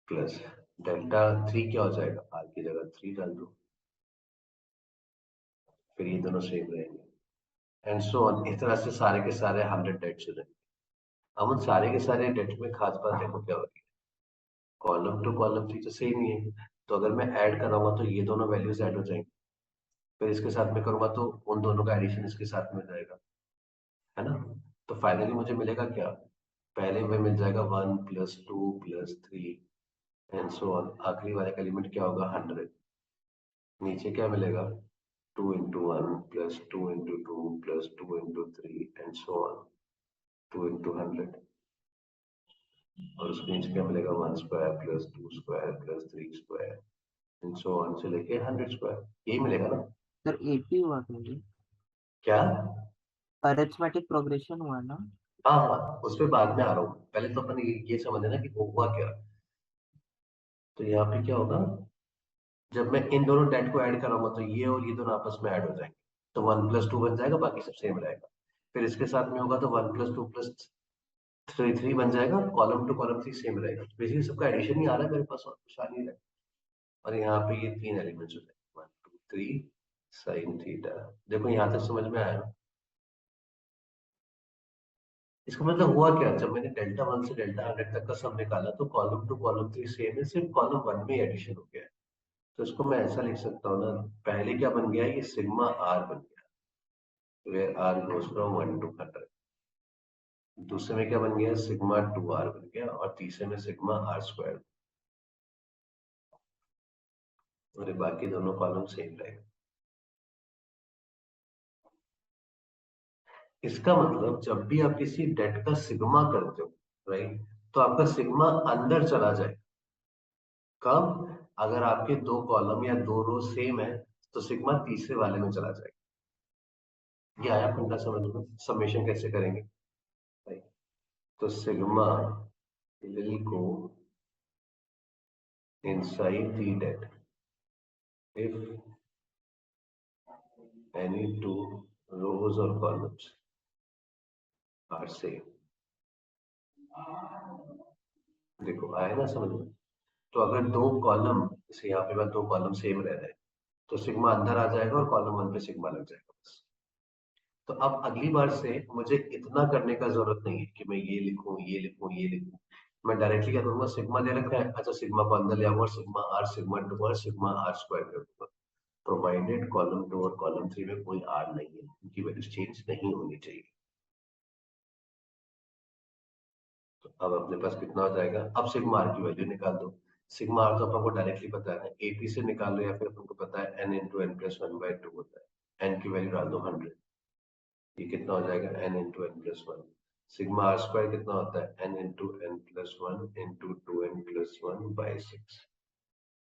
प्लस डेल्टा 3 क्या हो जाएगा, आर की जगह 3 डाल दो, फिर ये दोनों सेम रहेंगे, एंड सो ऑन। इस तरह से सारे के सारे 100 डेट्स हो जाएंगे। अब उन सारे के सारे डेट्स में खास बात देखो क्या होगी, कॉलम टू कॉलम 3 तो सेम ही है, तो अगर मैं ऐड कराऊंगा तो ये दोनों वैल्यूज ऐड हो जाएंगी, फिर इसके साथ में करूंगा तो उन दोनों का एडिशन इसके साथ में हो जाएगा, है ना। तो फाइनली मुझे मिलेगा क्या, पहले में मिल जाएगा 1 + 2 + 3 एंड सो ऑन, आखिरी वाले का एलिमेंट क्या होगा, 100। नीचे क्या मिलेगा, 2 × 1 + 2 × 2 + 2 × 3 एंड सो ऑन, 2 × 100, और उसके नीचे क्या मिलेगा, 1 square + 2 square + 3 square and so on से लेके 100 स्क्वायर, यही मिलेगा ना। सर 80 हुआ क्योंकि क्या? अरिथमेटिक प्रोग्रेशन हुआ ना। हाँ हाँ, उस पर बाद में आ रहा हूँ, पहले तो अपन ये समझ लेना कि वो हुआ क्या। तो यहाँ पे क्या होगा, जब मैं इन दोनों डेट को ऐड कराऊंगा तो ये और ये दोनों आपस में ऐड हो जाएंगे, तो 1 + 2 बन जाएगा, बाकी सब सेम रहेगा। फिर इसके साथ में होगा तो 1 + 2 + 3 बन जाएगा, कॉलम टू कॉलम 3 सेम रहेगा, बेसिकली सबका एडिशन ही आ रहा है मेरे पास, और कुछ आ नहीं रहा है। और यहाँ पे ये 3 एलिमेंट्स हो जाएंगे, 1 2 3 sin थीटा। देखो यहाँ तक समझ में आया। इसका मतलब हुआ क्या, जब मैंने डेल्टा 1 से डेल्टा 100 तक का सम निकाला तो कॉलम टू कॉलम 3 सेम है, सिर्फ कॉलम 1 में एडिशन हो गया है। तो इसको मैं ऐसा लिख सकता हूँ ना, पहले क्या बन गया, ये सिग्मा आर बन गया, where R goes from 1 to 100। दूसरे में क्या बन गया, सिग्मा 2r बन गया, और तीसरे में सिग्मा r², और ये बाकी दोनों कॉलम सेम रहेगा। इसका मतलब जब भी आप किसी डेट का सिग्मा करते हो, राइट, तो आपका सिग्मा अंदर चला जाए। कब, अगर आपके दो कॉलम या दो रो सेम है तो सिग्मा तीसरे वाले में चला जाएगा। ये आया फंडा समझ में? समेशन कैसे करेंगे भाई? तो sigma will go inside the det if any two rows or columns are same. देखो आया ना समझ में? तो अगर दो कॉलम, जैसे यहाँ पे दो कॉलम सेम रह रहे हैं, तो सिग्मा अंदर आ जाएगा और कॉलम वन पे सिग्मा लग जाएगा बस। तो अब अगली बार से मुझे इतना करने का जरूरत नहीं है कि मैं ये लिखूं ये लिखूं ये लिखूं। मैं डायरेक्टली क्या करूंगा, सिग्मा दे रखा है, अच्छा सिग्मा को अंदर ले आऊंगा, सिग्मा टू और सिग्मा आर स्क्वायर कर दूंगा, प्रोवाइडेड कॉलम टू और कॉलम थ्री में कोई आर नहीं है, उनकी वैल्यूज चेंज नहीं होनी चाहिए। तो अब अपने पास कितना हो जाएगा, अब सिग्मा आर की वैल्यू निकाल दो। सिग्मा आर तो अपन को डायरेक्टली पता है, एपी से निकाल लो या फिर अपन को पता है N into N plus one by two होता है, एन की वैल्यू डाल दो 100, ये कितना हो जाएगा N into N plus one. Sigma R square कितना होता है N into N plus one into two N plus one by six,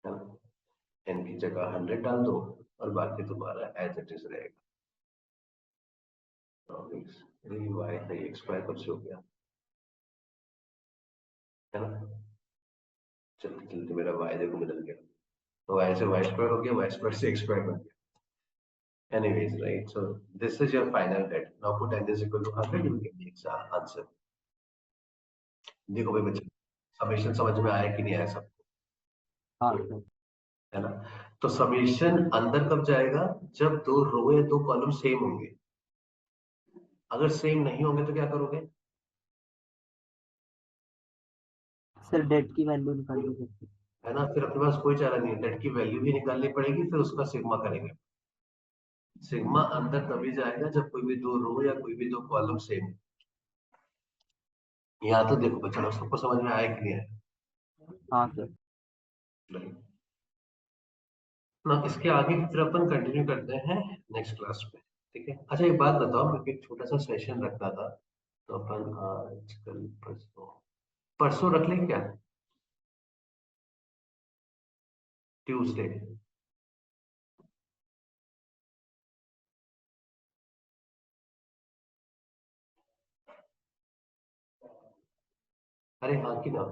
है ना? एन की जगह 100 डाल दो और बाकी तुम्हारा एज इट इज रहेगा। वाई नहीं, एक्स स्क्वायर कब से हो गया, है ना? चलते चलते मेरा वाई देखो बदल गया, तो वाई से वाई स्क्वायर हो गया, वाई स्क्वायर से एक्स स्क्वायर बन गया। Anyways, right? So this is your final bet. Now put n is equal to 100, you will get the exact answer. देखो भाई बच्चे, समेशन समझ में आया कि नहीं आया सब? हाँ सर। है ना? तो समेशन अंदर कब जाएगा, जब दो रो या दो कॉलम सेम होंगे। अगर सेम नहीं होंगे तो क्या करोगे? सर डेट की वैल्यू निकालनी पड़ती है। है ना? फिर अपने पास कोई चारा नहीं है, डेट की वैल्यू भी निकालनी पड़ेगी, फिर उसका सिग्मा करेंगे। सिग्मा अंदर तभी जाएगा जब कोई भी दो रो या कोई भी दो कॉलम सेम हो। यहाँ तो देखो बच्चों, सबको समझ में आया कि नहीं आया? हाँ सर। नहीं। ना इसके आगे की तरफ अपन कंटिन्यू करते हैं नेक्स्ट क्लास में, ठीक है? अच्छा एक बात बताओ, मैं एक छोटा सा सेशन रखना था, तो अपन आज कल परसों परसों रख लें क्या? ट्यूसडे। अरे हाँ कि ना?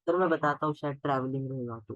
सर मैं बताता हूँ, शायद ट्रैवलिंग रहेगा तो।